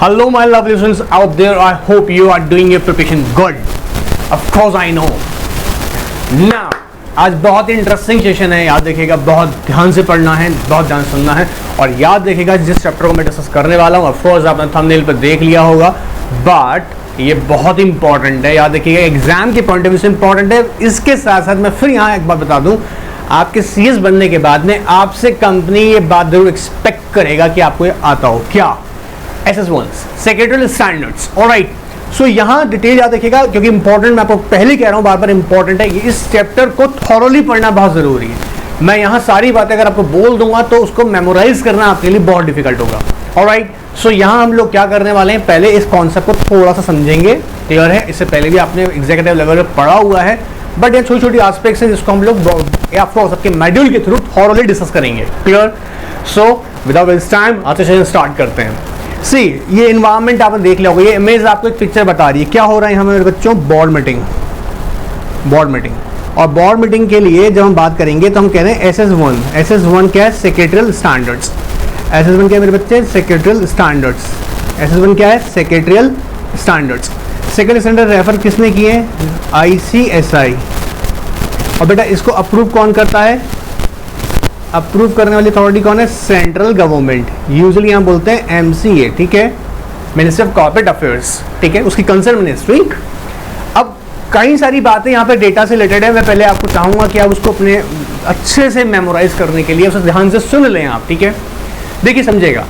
Hello my lovely students out there, I hope you are doing your preparation good. Of course I know. Now, आज बहुत ही interesting session है, याद रखिएगा, बहुत ध्यान से पढ़ना है, बहुत ध्यान सुनना है और याद रखिएगा जिस चैप्टर को मैं डिस्कस करने वाला हूँ, ऑफ कोर्स आपने थंबनेल पर देख लिया होगा, बट ये बहुत इंपॉर्टेंट है, याद रखिएगा, एग्जाम के पॉइंट ऑफ व्यू से इंपॉर्टेंट है। इसके साथ साथ मैं फिर यहाँ एक बात बता दूँ, आपके सीएस बनने के बाद में आपसे कंपनी ये बात जरूर एक्सपेक्ट करेगा कि आपको ये आता हो, क्या SS1 सेक्रेटरियल स्टैंडर्ड्स। ऑलराइट, सो यहाँ डिटेल याद रखिएगा क्योंकि इंपॉर्टेंट, मैं आपको पहले कह रहा हूँ, बार बार इंपॉर्टेंट है, इस चैप्टर को थॉरोली पढ़ना बहुत जरूरी है। मैं यहाँ सारी बातें अगर आपको बोल दूंगा तो उसको मेमोराइज करना आपके लिए बहुत डिफिकल्ट होगा। ऑलराइट, सो यहाँ हम लोग क्या करने वाले हैं, पहले इस कॉन्सेप्ट को थोड़ा सा समझेंगे, क्लियर है। इससे पहले भी आपने एग्जीक्यूटिव लेवल पर पढ़ा हुआ है, बट ये छोटी छोटी एस्पेक्ट्स हैं जिसको हम लोग आपको सबके मॉड्यूल के थ्रू थॉरोली डिस्कस करेंगे, clear. So without waste time आज सेशन स्टार्ट करते हैं। सी, ये इन्वायरमेंट आपने देख लिया होगा, ये इमेज आपको एक पिक्चर बता रही है क्या हो रहा है हमारे बच्चों, बोर्ड मीटिंग। और बोर्ड मीटिंग के लिए जब हम बात करेंगे तो हम कह रहे हैं SS1 क्या है, सेक्रेटरियल स्टैंडर्ड्स। SS1 क्या है मेरे बच्चे, सेक्रेटरियल स्टैंडर्ड्स। SS1 क्या है, secretarial standards. Secretarial standard refer किसने किए, ICSI। और बेटा इसको अप्रूव कौन करता है, अप्रूव करने वाली अथॉरिटी कौन है, सेंट्रल गवर्नमेंट, यूजुअली यहाँ बोलते हैं MCA, ठीक है, मिनिस्ट्री ऑफ कॉर्पोरेट अफेयर्स, ठीक है, उसकी कंसर्न मिनिस्ट्री। अब कई सारी बातें यहाँ पे डेटा से रिलेटेड है, मैं पहले आपको चाहूँगा कि आप उसको अपने अच्छे से मेमोराइज करने के लिए उसे ध्यान से सुन लें आप, ठीक है। देखिए समझेगा,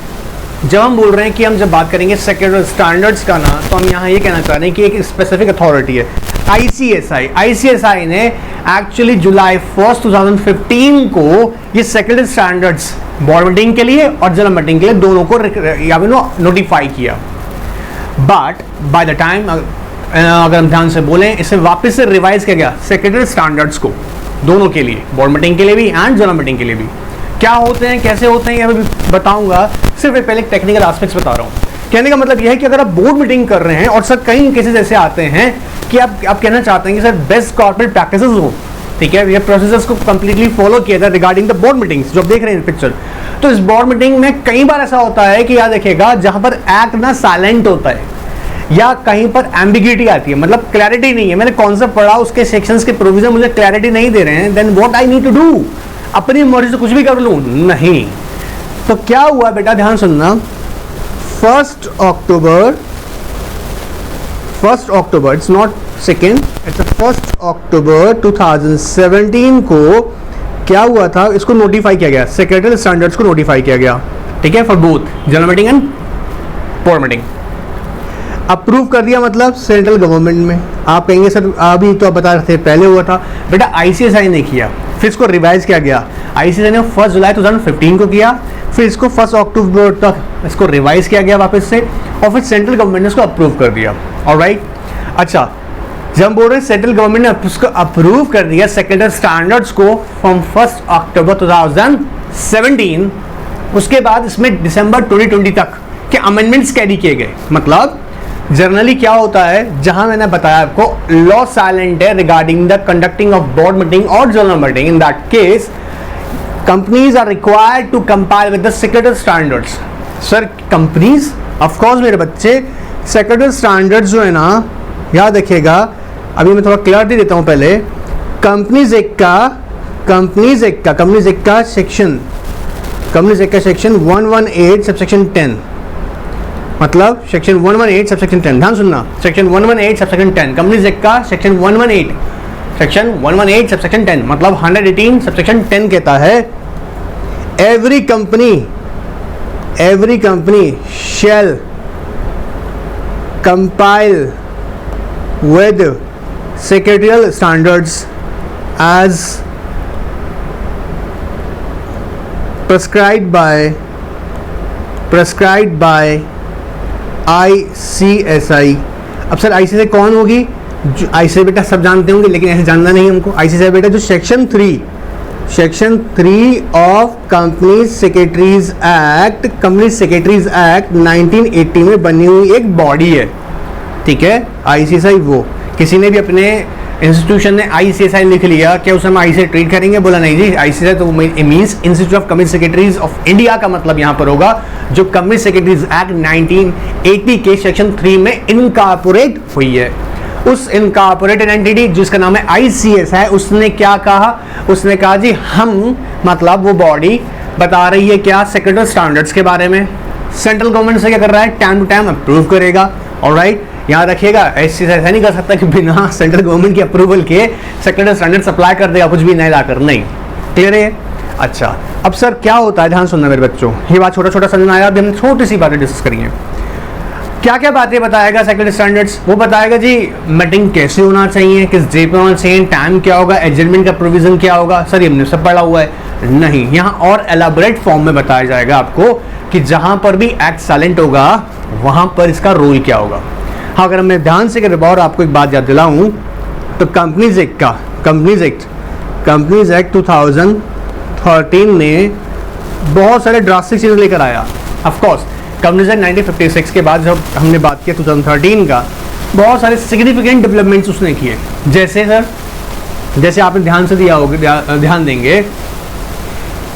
जब हम बोल रहे हैं कि हम जब बात करेंगे सेक्रेटरियल स्टैंडर्ड्स का ना, तो हम यहाँ ये कहना चाह रहे हैं कि एक स्पेसिफिक अथॉरिटी है ICSI ने एक्चुअली जुलाई 1 2015 को ये सेक्रेटरियल स्टैंडर्ड्स बोर्ड मीटिंग के लिए और जनरल मीटिंग के लिए दोनों को नोटिफाई किया। बट बाय द टाइम अगर हम ध्यान से बोलें, इसे वापस से रिवाइज किया गया सेक्रेटरियल स्टैंडर्ड्स को दोनों के लिए, बोर्ड मीटिंग के लिए भी एंड जनरल मीटिंग के लिए भी। क्या होते हैं, कैसे होते हैं, ये भी बताऊंगा, सिर्फ पहले टेक्निकल एस्पेक्ट्स बता रहा हूँ। कहने का मतलब यह है कि अगर आप बोर्ड मीटिंग कर रहे हैं और सर कई केसेस ऐसे आते हैं कि आप कहना चाहते हैं कि सर बेस्ट कॉर्पोरेट प्रैक्टिसेस हो, ठीक है, ये प्रोसेसेस को कंप्लीटली फॉलो किया जाए रिगार्डिंग द बोर्ड मीटिंग्स जो आप देख रहे हैं पिक्चर। तो इस बोर्ड मीटिंग में कई बार ऐसा होता है कि याद रखिएगा, जहां पर एक्ट ना साइलेंट होता है या कहीं पर एम्बिग्यूटी आती है, मतलब क्लैरिटी नहीं है, मैंने कॉन्सेप्ट पढ़ा, उसके सेक्शंस के प्रोविजन मुझे क्लैरिटी नहीं दे रहे हैं, then what I need to do, अपनी मर्जी से कुछ भी कर लूं, नहीं। तो क्या हुआ बेटा, ध्यान सुनना, 1 अक्टूबर, it's not second, it's 1 October 2017 को क्या हुआ था, इसको नोटिफाई किया गया, सेक्रेटरियल स्टैंडर्ड्स को नोटिफाई किया गया, ठीक है, for both general meeting and board meeting. Approve कर दिया मतलब सेंट्रल गवर्नमेंट में। आप कहेंगे सर अभी तो आप बता रहे थे पहले हुआ था, बेटा ICSI ने किया, फिर इसको रिवाइज किया गया, ICSI ने 1 जुलाई 2015 को किया, फिर इसको 1 अक्टूबर तक इसको रिवाइज किया गया वापस से, और फिर सेंट्रल गवर्नमेंट ने इसको अप्रूव कर दिया। ऑलराइट, अच्छा, जब हम बोल रहे हैं सेंट्रल गवर्नमेंट ने उसको अप्रूव कर दिया सेक्रेटरियल स्टैंडर्ड्स को फ्रॉम 1 अक्टूबर 2017, उसके बाद इसमें दिसंबर 2020 तक के अमेंडमेंट्स कैरी किए गए। मतलब जनरली क्या होता है, जहां मैंने बताया आपको लॉ साइलेंट है regarding the conducting of board meeting और general meeting, in that case companies are required to compile with the secretarial standards. Sir companies, of course मेरे बच्चे, सेक्रेटरियल स्टैंडर्ड्स जो है ना, याद रखिएगा, अभी मैं थोड़ा क्लियरिटी देता हूं पहले। कंपनीज एक्ट का सेक्शन 118 सबसेक्शन 10, मतलब सेक्शन 118 सबसेक्शन 10, ध्यान सुनना, सेक्शन 118 सबसेक्शन 10, कंपनीज एक्ट का सेक्शन 118 सबसेक्शन 10, मतलब 118 सबसेक्शन 10 कहता है every company shall compile with secretarial standards as prescribed by ICSI। अब सर ICSI कौन होगी, ICSI बेटा सब जानते होंगे, लेकिन ऐसे जानना नहीं हमको। ICSI बेटा जो section 3 of company secretaries act 1980 में बनी हुई एक बॉडी है, ठीक है, ICSI। वो किसी ने भी अपने इंस्टीट्यूशन ने ICSI लिख लिया, क्या उसे हम आई से ट्रीट करेंगे? बोला नहीं जी, ICSI तो means institute of company secretaries of India का मतलब यहाँ पर होगा जो कंपनी सेक्रेटरीज एक्ट 1980 के सेक्शन 3 में इनकॉर्पोरेट हुई है। उस इनकॉर्पोरेटेड एंटिटी जिसका नाम है ICSI, उसने क्या कहा? उसने कहा जी हम मतलब वो बॉडी बता रही है क्या? सेक्रेटरी स्टैंडर्ड्स के बारे में। सेंट्रल गवर्नमेंट से क्या कर रहा है? टाइम टू टाइम अप्रूव करेगा। ऑलराइट, याद रखिएगा, ऐसा नहीं कर सकता कि बिना सेंट्रल गवर्नमेंट की अप्रूवल के सेक्रेटरी स्टैंडर्ड अप्लाई कर देगा कुछ भी नहीं लाकर, नहीं। क्लियर है? अच्छा, अब सर क्या होता है, ध्यान सुनना मेरे बच्चों, ये बात छोटा छोटा समझ में आया। अभी हम छोटी सी बातें डिस्कस करेंगे। क्या क्या बातें बताएगा सेक्रेटरी स्टैंडर्ड्स? वो बताएगा जी मीटिंग कैसे होना चाहिए, किस डे पे होना चाहिए, टाइम क्या होगा, एडजमेंट का प्रोविजन क्या होगा। सर ये हमने सब पढ़ा हुआ है। नहीं, यहाँ और एलाबोरेट फॉर्म में बताया जाएगा आपको कि जहां पर भी एक्ट साइलेंट होगा वहां पर इसका रोल क्या होगा। हाँ, अगर मैं ध्यान से कर और आपको एक बात याद दिलाऊं तो कंपनीज एक्ट 2013 ने बहुत सारे ड्रास्टिक चीज़ें लेकर आया। ऑफकोर्स कंपनीज एक्ट 1956 के बाद जब हमने बात किया 2013 का, बहुत सारे सिग्निफिकेंट डेवलपमेंट्स उसने किए। जैसे सर, जैसे आपने ध्यान से दिया होगा, ध्यान देंगे,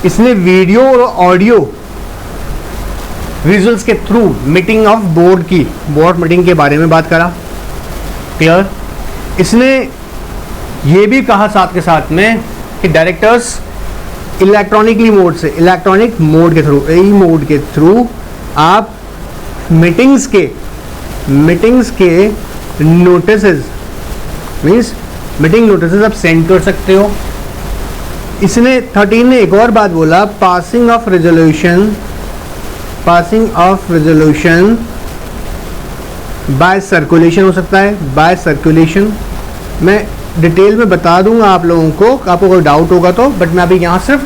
इसने वीडियो और ऑडियो विजुअल्स के through meeting of board meeting के बारे में बात करा। क्लियर? इसने ये भी कहा साथ के साथ में कि डायरेक्टर्स इलेक्ट्रॉनिक मोड के थ्रू आप मीटिंग्स के नोटिसेस मीन्स मीटिंग नोटिसेस आप सेंड कर सकते हो। इसने 13 ने एक और बात बोला, passing of resolution bye circulation हो सकता है, बाय सर्कुलेशन। मैं डिटेल में बता दूंगा आप लोगों को, आपको कोई डाउट होगा तो, बट मैं अभी यहाँ सिर्फ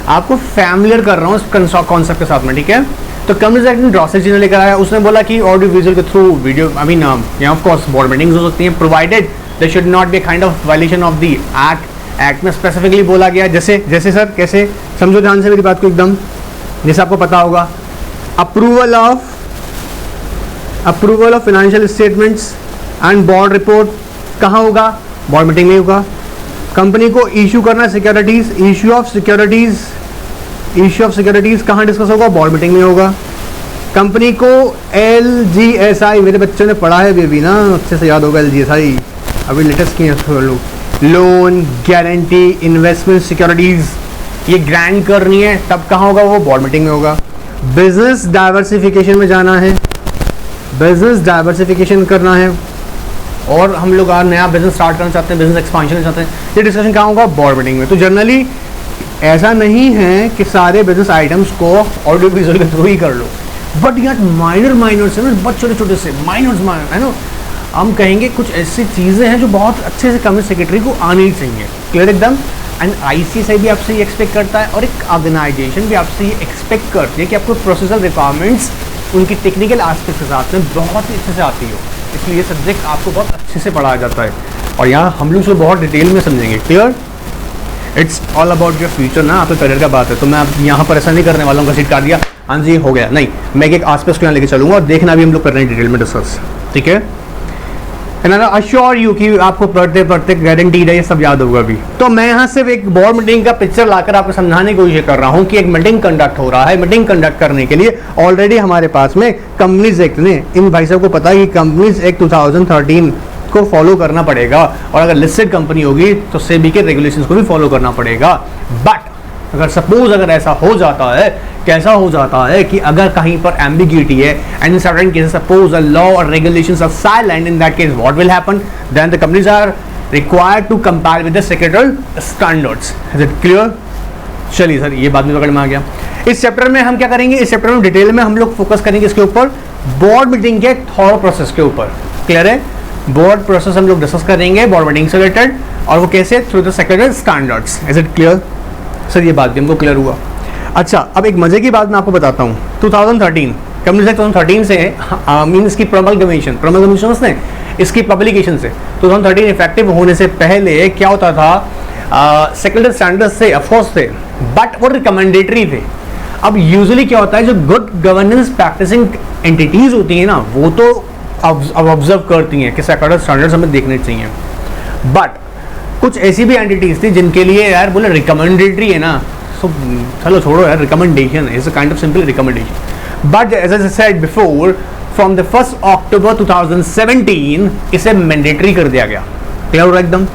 आपको फैमिलियर कर रहा हूँ इस कॉन्सेप्ट के साथ में, ठीक है। तो कंपनीज एक्ट ने ड्रॉसेज चीज़ें लेकर आया। उसने बोला कि ऑडियो विजुअल के थ्रू वीडियो यहाँ ऑफ कोर्स बोर्ड मीटिंग्स हो सकती हैं, provided there should not be kind of violation of the act में स्पेसिफिकली बोला गया। जैसे सर कैसे, समझो ध्यान से मेरी बात को एकदम, जैसे आपको पता होगा approval of financial statements and board report कहाँ होगा? बोर्ड मीटिंग में होगा। कंपनी को इशू करना सिक्योरिटीज, इशू ऑफ सिक्योरिटीज कहाँ डिस्कस होगा? बोर्ड मीटिंग में होगा। कंपनी को LGSI, मेरे बच्चों ने पढ़ा है बेबी ना, अच्छे से याद होगा LGSI, अभी लेटेस्ट किए हैं लोग। लोन, गारंटी, इन्वेस्टमेंट सिक्योरिटीज ये ग्रांट करनी है, तब कहाँ होगा? वो बोर्ड मीटिंग में होगा। बिजनेस डाइवर्सिफिकेशन में जाना है, बिजनेस डाइवर्सिफिकेशन करना है, और हम लोग आज नया बिजनेस स्टार्ट करना चाहते हैं, बिजनेस एक्सपांशन चाहते हैं, ये डिस्कशन कहाँ होगा? बोर्ड मीटिंग में। तो जनरली ऐसा नहीं है कि सारे बिजनेस आइटम्स को ऑडियो विजुअल के थ्रू ही कर लो, बट यार माइनर से बहुत छोटे से माइनर है ना, हम कहेंगे कुछ ऐसी चीज़ें हैं जो बहुत अच्छे से कंपनी सेक्रेटरी को आनी चाहिए। क्लियर एकदम? एंड ICSI भी आपसे ये एक्सपेक्ट करता है, और एक ऑर्गेनाइजेशन भी आपसे ये एक्सपेक्ट करती है कि आपको प्रोसेसर रिक्वायरमेंट्स उनकी टेक्निकल एस्पेक्ट के साथ में बहुत ही अच्छे से आती हो। इसलिए ये सब्जेक्ट आपको बहुत अच्छे से पढ़ाया जाता है, और यहाँ हम लोग उसको बहुत डिटेल में समझेंगे। Clear? It's all about your future ना, आपके करियर का बात है। तो मैं अब यहाँ पर ऐसा नहीं करने वाला हूँ, घसीट काट दिया, हाँ जी हो गया, नहीं, मैं एक आसपास को यहाँ लेके चलूँगा, और देखना भी हम लोग कर रहे हैं डिटेल में डिस्कस, ठीक है। एंड आई अश्योर यू कि आपको पढ़ते गारंटीड है ये सब याद होगा भी। तो मैं यहाँ सिर्फ एक बोर्ड मीटिंग का पिक्चर लाकर आपको समझाने की कोशिश कर रहा हूँ कि एक मीटिंग कंडक्ट हो रहा है। मीटिंग कंडक्ट करने के लिए ऑलरेडी हमारे पास में कंपनीज एक्ट ने, इन भाई साहब को पता है कि कंपनीज एक्ट 2013 को फॉलो करना पड़ेगा, और अगर लिस्टेड कंपनी होगी तो सेबी के रेगुलेशंस को भी फॉलो करना पड़ेगा। बट अगर ऐसा हो जाता है, कैसा हो जाता है कि अगर कहीं पर एम्बिग्यूटी है and in certain cases suppose a law और regulations are silent, in that case what will happen? Then the companies are required to compile with the secretarial standards. Is it clear? चलिए sir, ये बात भी पकड़ में आ गया। इस chapter में हम क्या करेंगे? इस चैप्टर में डिटेल में हम लोग फोकस करेंगे इसके ऊपर, बोर्ड मीटिंग के थॉरो प्रोसेस के ऊपर। क्लियर है? बोर्ड प्रोसेस हम लोग डिस्कस करेंगे बोर्ड मीटिंग से रिलेटेड, और वो कैसे? Through the secretarial standards. Is it clear? Sir ये बात भी हमको क्लियर हुआ। अच्छा, अब एक मजे की बात मैं आपको बताता हूँ। 2013 कंपनी एक्ट 2013 से मीन इसकी प्रमलगमेशन ने इसकी पब्लिकेशन से 2013 इफेक्टिव होने से पहले क्या होता था? सेक्रेटरी स्टैंडर्ड्स थे, ऑफकोर्स थे, बट वो रिकमेंडेटरी थे। अब यूजुअली क्या होता है, जो गुड गवर्नेंस प्रैक्टिसिंग एंटिटीज होती हैं ना, वो तो ऑब्जर्व करती हैं कि सेक्रेटरी स्टैंडर्ड्स हमें देखने चाहिए, बट कुछ ऐसी भी एंटिटीज थी जिनके लिए यार बोले रिकमेंडेटरी है ना, सो चलो छोड़ो यार, recommendation is a kind of simple recommendation, but as I said before from the 1 October 2017 इसे मैंडेटरी कर दिया गया। क्लियर हो रहा एकदम?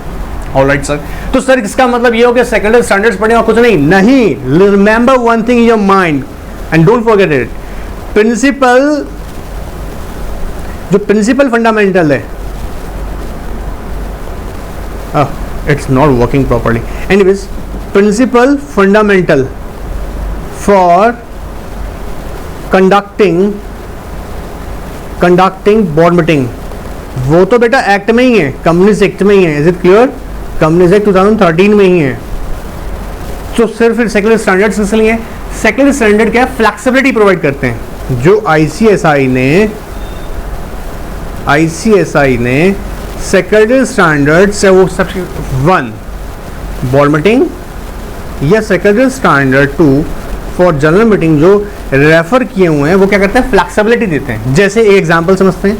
ऑलराइट सर, तो सर इसका मतलब ये हो गया सेकेंडरी स्टैंडर्ड्स पढ़े और कुछ नहीं, remember one thing in your mind and don't forget it, principle, जो प्रिंसिपल फंडामेंटल है, it's not working properly, anyways, principle fundamental for conducting board meeting, वो तो बेटा एक्ट में ही है, कंपनीज एक्ट में ही है। Is it clear? Companies act 2013 में ही है। तो सिर्फ सेक्युलर स्टैंडर्ड्स इसलिए, सेक्युलर स्टैंडर्ड क्या है? फ्लेक्सिबिलिटी प्रोवाइड करते हैं। जो आईसीएसआई ने सेक्युलर स्टैंडर्ड्स है वो सबसे 1 बोर्ड मीटिंग या secular standard 2 for general meeting जो रेफर किए हुए हैं वो क्या करते हैं? फ्लेक्सिबिलिटी देते हैं। जैसे एक एग्जांपल समझते हैं,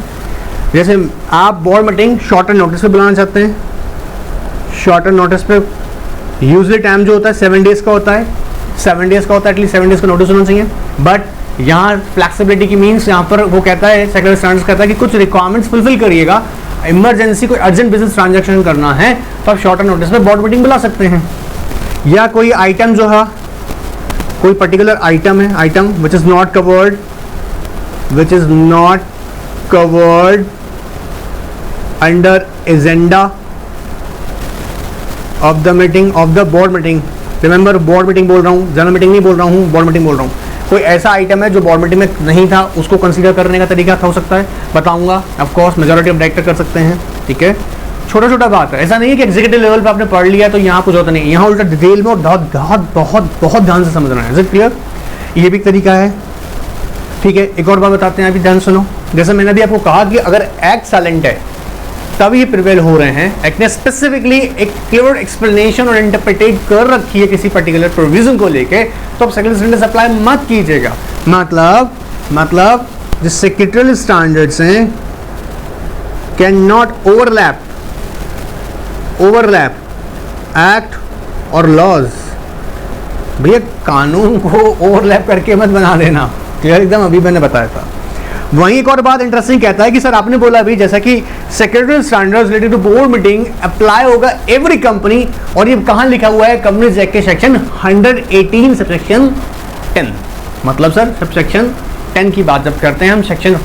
जैसे आप बोर्ड मीटिंग शॉर्टर नोटिस पे बुलाना चाहते हैं, शॉर्टर नोटिस पे यूजली टाइम जो होता है 7 डेज का होता है, 7 डेज का होता है, एटलीस्ट 7 डेज का नोटिस होना चाहिए। बट यहाँ फ्लेक्सिबिलिटी की मीन्स यहाँ पर वो कहता है, सेक्युलर स्टैंडर्ड्स कहता है कि कुछ रिक्वायरमेंट्स फुलफिल करिएगा, इमरजेंसी कोई अर्जेंट बिजनेस ट्रांजैक्शन करना है तो आप शॉर्टर नोटिस पे बोर्ड मीटिंग बुला सकते हैं। या कोई आइटम जो है, कोई पर्टिकुलर आइटम है, item which is not covered under agenda of the meeting of the board meeting, remember board meeting बोल रहा हूँ, जनरल मीटिंग नहीं बोल रहा हूँ, बोर्ड मीटिंग बोल रहा हूँ। कोई ऐसा आइटम है जो बोर्ड मीटिंग में नहीं था, उसको कंसीडर करने का तरीका क्या हो सकता है बताऊंगा। Of course majority of director कर सकते हैं, ठीक है, छोटा छोटा बात है, ऐसा नहीं है कि एग्जीक्यूटिव लेवल पे आपने पढ़ लिया तो यहाँ कुछ होता नहीं, यहाँ उल्टा डिटेल में बहुत बहुत बहुत बहुत ध्यान से समझना है। Is it clear? ये भी तरीका है, ठीक है। एक और बात बताते हैं, अभी ध्यान सुनो। जैसे मैंने अभी आपको कहा कि अगर एक्ट साइलेंट है तब ये प्रिवेल हो रहे हैं, एक्ट ने स्पेसिफिकली एक क्लियर एक्सप्लेनेशन और इंटरप्रिटेट कर रखी है किसी पर्टिकुलर प्रोविजन को लेके, तो आप सेक्युलर स्टैंडर्ड्स अप्लाई मत कीजिएगा। मतलब जो सेक्रेटरियल स्टैंडर्ड्स हैं कैन नॉट ओवरलैप एक्ट और लॉज। भैया कानून को ओवरलैप करके मत बना देना, क्लियर एकदम, अभी मैंने बताया था। वहीं एक और बात इंटरेस्टिंग कहता है कि सर आपने बोला अभी जैसा कि secretarial standards related to board meeting apply होगा एवरी कंपनी, और ये कहां लिखा हुआ है? कंपनीज एक्ट के सेक्शन 118 सबसेक्शन 10। मतलब सर सबसेक्शन 10 की बात जब करते हैं हम, सेक्शन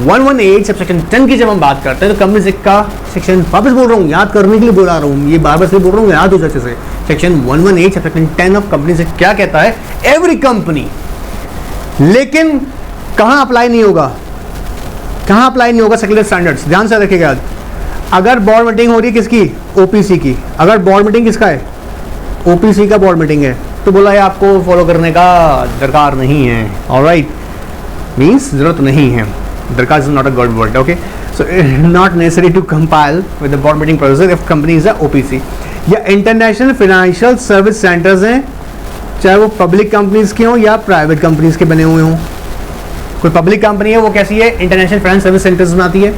118 सबसेक्शन 10 की जब हम बात करते हैं तो कंपनीज एक्ट का सेक्शन, वापस बोल रहा हूँ, याद करने के लिए बोला रहा हूँ, ये बार बार से बोल रहा हूँ, याद हो जाए से। Section 118 subsection 10 of companies act क्या कहता है? एवरी कंपनी, लेकिन कहां अप्लाई नहीं होगा? कहां अप्लाई नहीं होगा सेक्युलर स्टैंडर्ड्स? ध्यान से रखिएगा। अगर बोर्ड मीटिंग हो रही है किसकी? ओपीसी की। अगर बोर्ड मीटिंग किसका है? ओपीसी का बोर्ड मीटिंग है, तो बोला है आपको फॉलो करने का दरकार नहीं है। ऑलराइट, मींस जरूरत नहीं है, दरकार is not a good word, okay. So not necessary to compile with the board meeting procedure if company is a OPC. या इंटरनेशनल फाइनेंशियल सर्विस सेंटर्स हैं, चाहे वो पब्लिक कंपनीज के हों या प्राइवेट कंपनीज के बने हुए हों। कोई पब्लिक कंपनी है वो कैसी है? इंटरनेशनल फाइनेंस सर्विस सेंटर्स में आती है,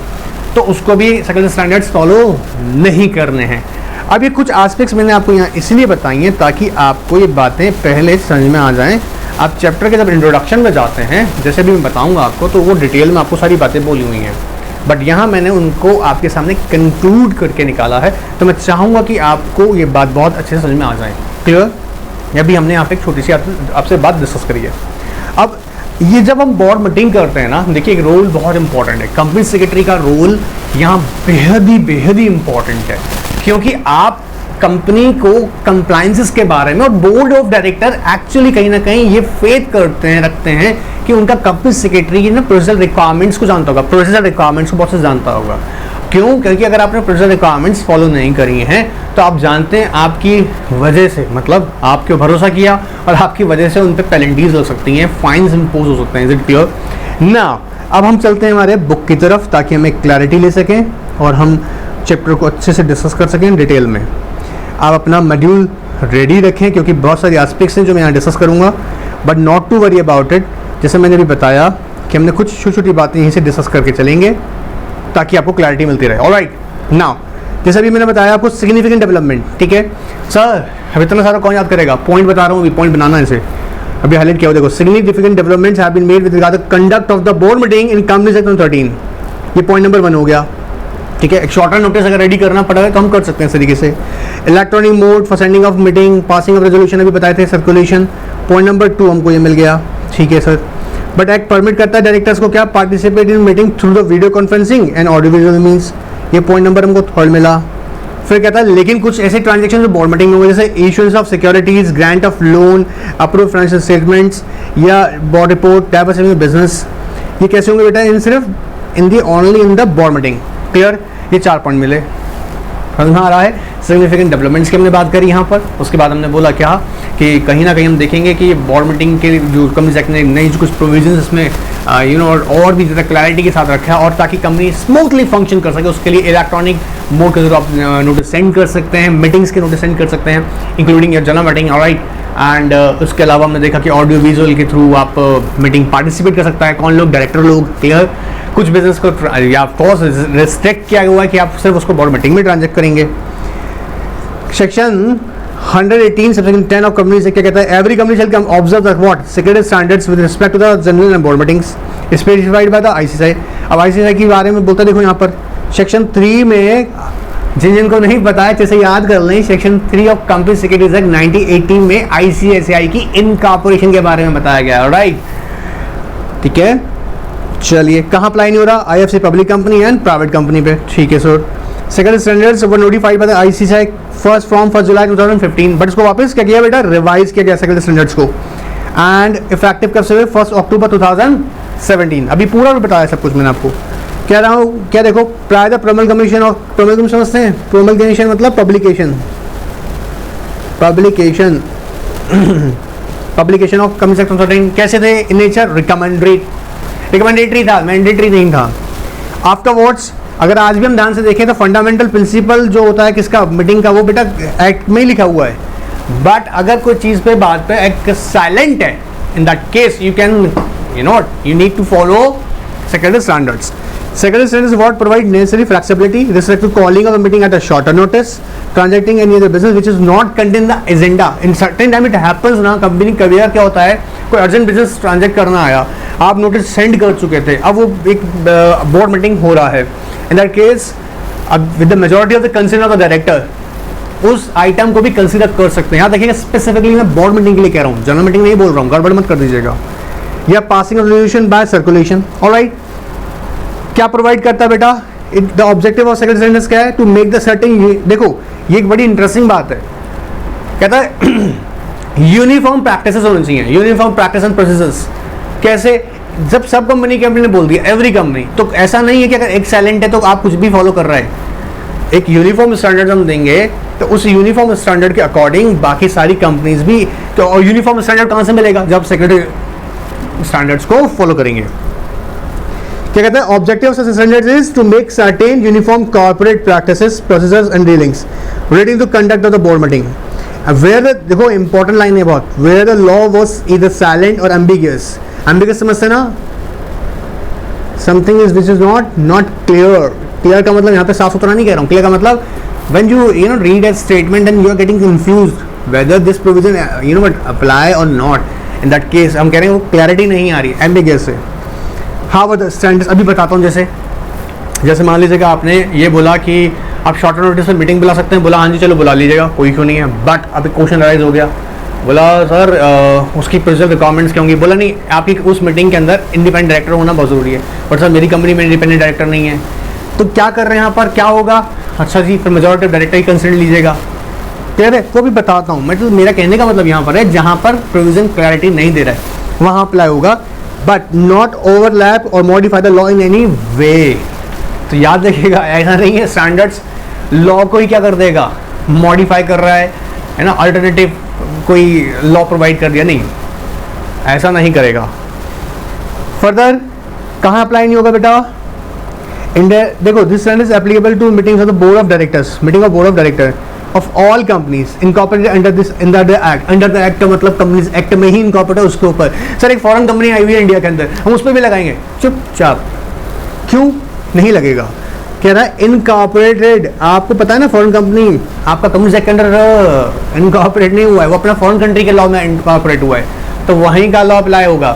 तो उसको भी सेक्युलर स्टैंडर्ड्स फॉलो नहीं करने हैं। अब ये कुछ एस्पेक्ट्स मैंने आपको यहाँ इसलिए बताई हैं ताकि आपको ये बातें पहले समझ में आ जाएं। आप चैप्टर के जब इंट्रोडक्शन में जाते हैं, जैसे भी मैं बताऊँगा आपको, तो वो डिटेल में आपको सारी बातें बोली हुई हैं, बट यहाँ मैंने उनको आपके सामने कंक्लूड करके निकाला है। तो मैं चाहूँगा कि आपको ये बात बहुत अच्छे से समझ में आ जाए। क्लियर? या भी हमने यहाँ पे एक छोटी सी आपसे बात डिस्कस करी है। अब ये जब हम बोर्ड मीटिंग करते हैं ना, देखिए एक रोल बहुत इंपॉर्टेंट है। कंपनी सेक्रेटरी का रोल यहाँ बेहद ही इंपॉर्टेंट है, क्योंकि आप कंपनी को कंप्लायंसेस के बारे में, और बोर्ड ऑफ डायरेक्टर एक्चुअली कहीं ना कहीं ये फेथ रखते हैं कि उनका कंपनी सेक्रेटरी ना प्रोसीजर रिक्वायरमेंट्स को जानता होगा, प्रोसीजर रिक्वायरमेंट्स को बहुत से जानता होगा। क्यों? क्योंकि अगर आपने प्रोसीजर रिक्वायरमेंट्स फॉलो नहीं करी हैं तो आप जानते हैं आपकी वजह से, मतलब आपके भरोसा किया और आपकी वजह से उन पर पेनल्टीज लग सकती हैं, फाइन्स इंपोज हो सकते हैं। Is it clear? ना अब हम चलते हैं हमारे बुक की तरफ ताकि हम एक क्लैरिटी ले सकें और हम चैप्टर को अच्छे से डिस्कस कर सकें डिटेल में। आप अपना मॉड्यूल रेडी रखें क्योंकि बहुत सारे एस्पेक्ट्स हैं जो मैं यहाँ डिस्कस करूँगा, but not to worry about it. जैसे मैंने अभी बताया कि हमने कुछ छोटी छोटी बातें यहीं से डिस्कस करके चलेंगे ताकि आपको क्लैरिटी मिलती रहे। ऑलराइट, नाउ जैसे अभी मैंने बताया आपको सिग्निफिकेंट डेवलपमेंट, ठीक है सर, अब इतना सारा कौन याद करेगा, पॉइंट बता रहा हूँ, अभी पॉइंट बनाना है इसे, अभी हाईलाइट किया हो, देखो significant developments have been made with regard to conduct of the board meeting in company section 13, ये पॉइंट नंबर 1 हो गया, ठीक है। एक शॉर्टर नोटिस अगर रेडी करना पड़ेगा तो हम कर सकते हैं इस तरीके से। Electronic mode for sending of meeting, passing of resolution अभी बताए थे, सर्कुलेशन, पॉइंट नंबर 2 हमको ये मिल गया, ठीक है सर। बट एक्ट परमिट करता है डायरेक्टर्स को क्या, participate in meeting through the video conferencing and audio visual means, ये पॉइंट नंबर हमको थर्ड मिला। फिर कहता है लेकिन कुछ ऐसे ट्रांजेक्शन जो बोर्ड मीटिंग में हुए, जैसे issuance of securities, grant of loan, approve financial statements या board report, diversification of business, ये कैसे होंगे बेटा, इन सिर्फ in the only in the board meeting. Clear, ये 4 पॉइंट मिले, समझ में आ रहा है। सिग्निफिकेंट डेवलपमेंट्स की हमने बात करी यहाँ पर, उसके बाद हमने बोला क्या कि कहीं ना कहीं हम देखेंगे कि बोर्ड मीटिंग के जो कंपनी एक्ट ने नई जो कुछ प्रोविजन इसमें और भी ज़्यादा क्लैरिटी के साथ रखा है, और ताकि कंपनी स्मूथली फंक्शन कर सके उसके लिए इलेक्ट्रॉनिक मोड के जरूर आप नोटिस सेंड कर सकते हैं, मीटिंग्स के नोटिस सेंड कर सकते हैं, including your general meeting, alright. And उसके अलावा हमने देखा कि ऑडियो विजुअल के थ्रू आप मीटिंग पार्टिसिपेट कर सकता है, कौन लोग, डायरेक्टर लोग, क्लियर। कुछ बिजनेस को ऑफ कोर्स रिस्ट्रिक्ट किया हुआ है कि आप सिर्फ उसको बोर्ड मीटिंग में ट्रांजेक्ट करेंगे। सेक्शन 118 सेक्शन 10 ऑफ कंपनी से क्या कहता है, every company shall observe the what security standards with respect to the general and board meetings specified by the ICCI. अब आईसीसीआई के बारे में बोलता है, देखो यहाँ पर सेक्शन 3 में जिनको नहीं पता है जैसे याद कर लें, section 3 of company securities act 1918 में आईसीसीआई की इनकॉर्पोरेशन के बारे में बताया गया है, राइट, ठीक है। चलिए कहाँ अप्लाई नहीं हो रहा, IFC public company and private company पे, ठीक है sir. Second standards were notified by the ICCI first from 1 July 2015, but इसको वापस क्या किया बेटा, रिवाइज किया गया सेकंड स्टैंडर्ड्स को, एंड इफेक्टिव कब से हुए, 1 अक्टूबर 2017। अभी पूरा भी बताया सब कुछ मैंने आपको, कह रहा हूँ क्या, देखो प्राय द प्रोमलगेशन ऑफ, प्रोमलगेशन समझते हैं, प्रोमलगेशन मतलब publication, publication publication of company section 13 कैसे थे इन नेचर, रिकमेंडेटरी था, मैंडेटरी नहीं था। आफ्टरवर्ड्स अगर आज भी हम ध्यान से देखें तो फंडामेंटल प्रिंसिपल जो होता है किसका, मीटिंग का, वो बेटा एक्ट में ही लिखा हुआ है। बट अगर कोई चीज़ पे बात पे एक्ट साइलेंट है, in that case you can you need to follow secretary standards. Secretary standards what provide necessary flexibility with respect to calling of a meeting at a shorter notice, transacting any other business which is not contained in the agenda. In certain time it happens ना, company कभी क्या होता है, कोई urgent business ट्रांजेक्ट करना आया, आप notice send कर चुके थे, अब वो एक बोर्ड मीटिंग हो रहा है, in that case with the majority of the consent of the director उस आइटम को भी कंसिडर कर सकते हैं। यहाँ देखिएगा स्पेसिफिकली मैं बोर्ड मीटिंग के लिए कह रहा हूँ, जनरल मीटिंग नहीं बोल रहा हूँ, गड़बड़ मत कर दीजिएगा। या passing of resolution bye circulation, alright. क्या प्रोवाइड करता है बेटा, the objective of secretary standards क्या है, टू मेक द सर्टेन, देखो ये एक बड़ी इंटरेस्टिंग बात है, कहता है यूनिफॉर्म प्रैक्टिसेस होनी चाहिए, यूनिफॉर्म प्रैक्टिस एंड प्रोसेसेस। कैसे, जब सब कंपनी ने बोल दिया एवरी कंपनी, तो ऐसा नहीं है कि अगर एक साइलेंट है तो आप कुछ भी फॉलो कर रहे हैं, एक यूनिफॉर्म स्टैंडर्ड हम देंगे तो उस यूनिफॉर्म स्टैंडर्ड के अकॉर्डिंग बाकी सारी कंपनीज भी, तो यूनिफॉर्म स्टैंडर्ड कहाँ से मिलेगा, जब सेक्रेटरी स्टैंडर्ड्स को फॉलो करेंगे। क्या कहते हैं, objective of standards is to make certain uniform corporate practices, procedures and dealings relating to conduct of the board meeting, where देखो इंपॉर्टेंट लाइन है बहुत, where the law was either silent और ambiguous. Ambiguous समझते ना, something is which is not clear. Clear का मतलब यहाँ पे साफ सुथरा नहीं कह रहा हूँ, क्लियर का मतलब when you read a statement and you are getting confused whether this provision apply or not, in that case हम कह रहे हैं वो क्लैरिटी नहीं आ रही, एम्बिगियस है। हाँ वो स्टैंडर्ड्स अभी बताता हूँ, जैसे मान लीजिएगा आपने ये बोला कि आप शॉर्ट नोटिस पर मीटिंग बुला सकते हैं, बोला हाँ जी चलो बुला लीजिएगा, कोई क्यों नहीं है, बट अभी क्वेश्चन राइज हो गया, बोला सर उसकी प्रोसीजर रिक्वायरमेंट्स क्या होंगी, बोला नहीं आपकी उस मीटिंग के अंदर इंडिपेंडेंट डायरेक्टर होना बहुत ज़रूरी है, बट सर मेरी कंपनी में इंडिपेंडेंट डायरेक्टर नहीं है, तो क्या कर रहे हैं यहाँ पर, क्या होगा, अच्छा जी फिर majority of director he consider लीजिएगा। कह रहे वो भी बताता हूँ मैं, तो मेरा कहने का मतलब यहाँ पर है जहाँ पर प्रोविजन क्लैरिटी नहीं दे रहा है वहाँ अप्लाई होगा, बट नॉट ओवरलैप और modify the law in any way. तो याद रखिएगा ऐसा नहीं है स्टैंडर्ड्स लॉ को ही क्या कर देगा, मॉडिफाई कर रहा है ना, अल्टरनेटिव कोई लॉ प्रोवाइड कर दिया, नहीं ऐसा नहीं करेगा। फर्दर कहाँ अप्लाई नहीं होगा बेटा, देखो this standard is applicable to meetings of the board of directors, meeting of board of director of all companies incorporated under this under the act. Under the act का मतलब कंपनीज एक्ट में ही incorporate है, उसके ऊपर sir एक foreign company आई हुई है India के अंदर, हम उस पर भी लगाएंगे, चुपचाप क्यों नहीं लगेगा, कह रहा है इनकॉर्पोरेटेड, आपको पता है ना फॉरेन कंपनी, आपका कंपनी से के अंडर इनकॉर्पोरेट नहीं हुआ है, वो अपना फॉरेन कंट्री के लॉ में इनकॉर्पोरेट हुआ है, तो वहीं का लॉ अप्लाई होगा।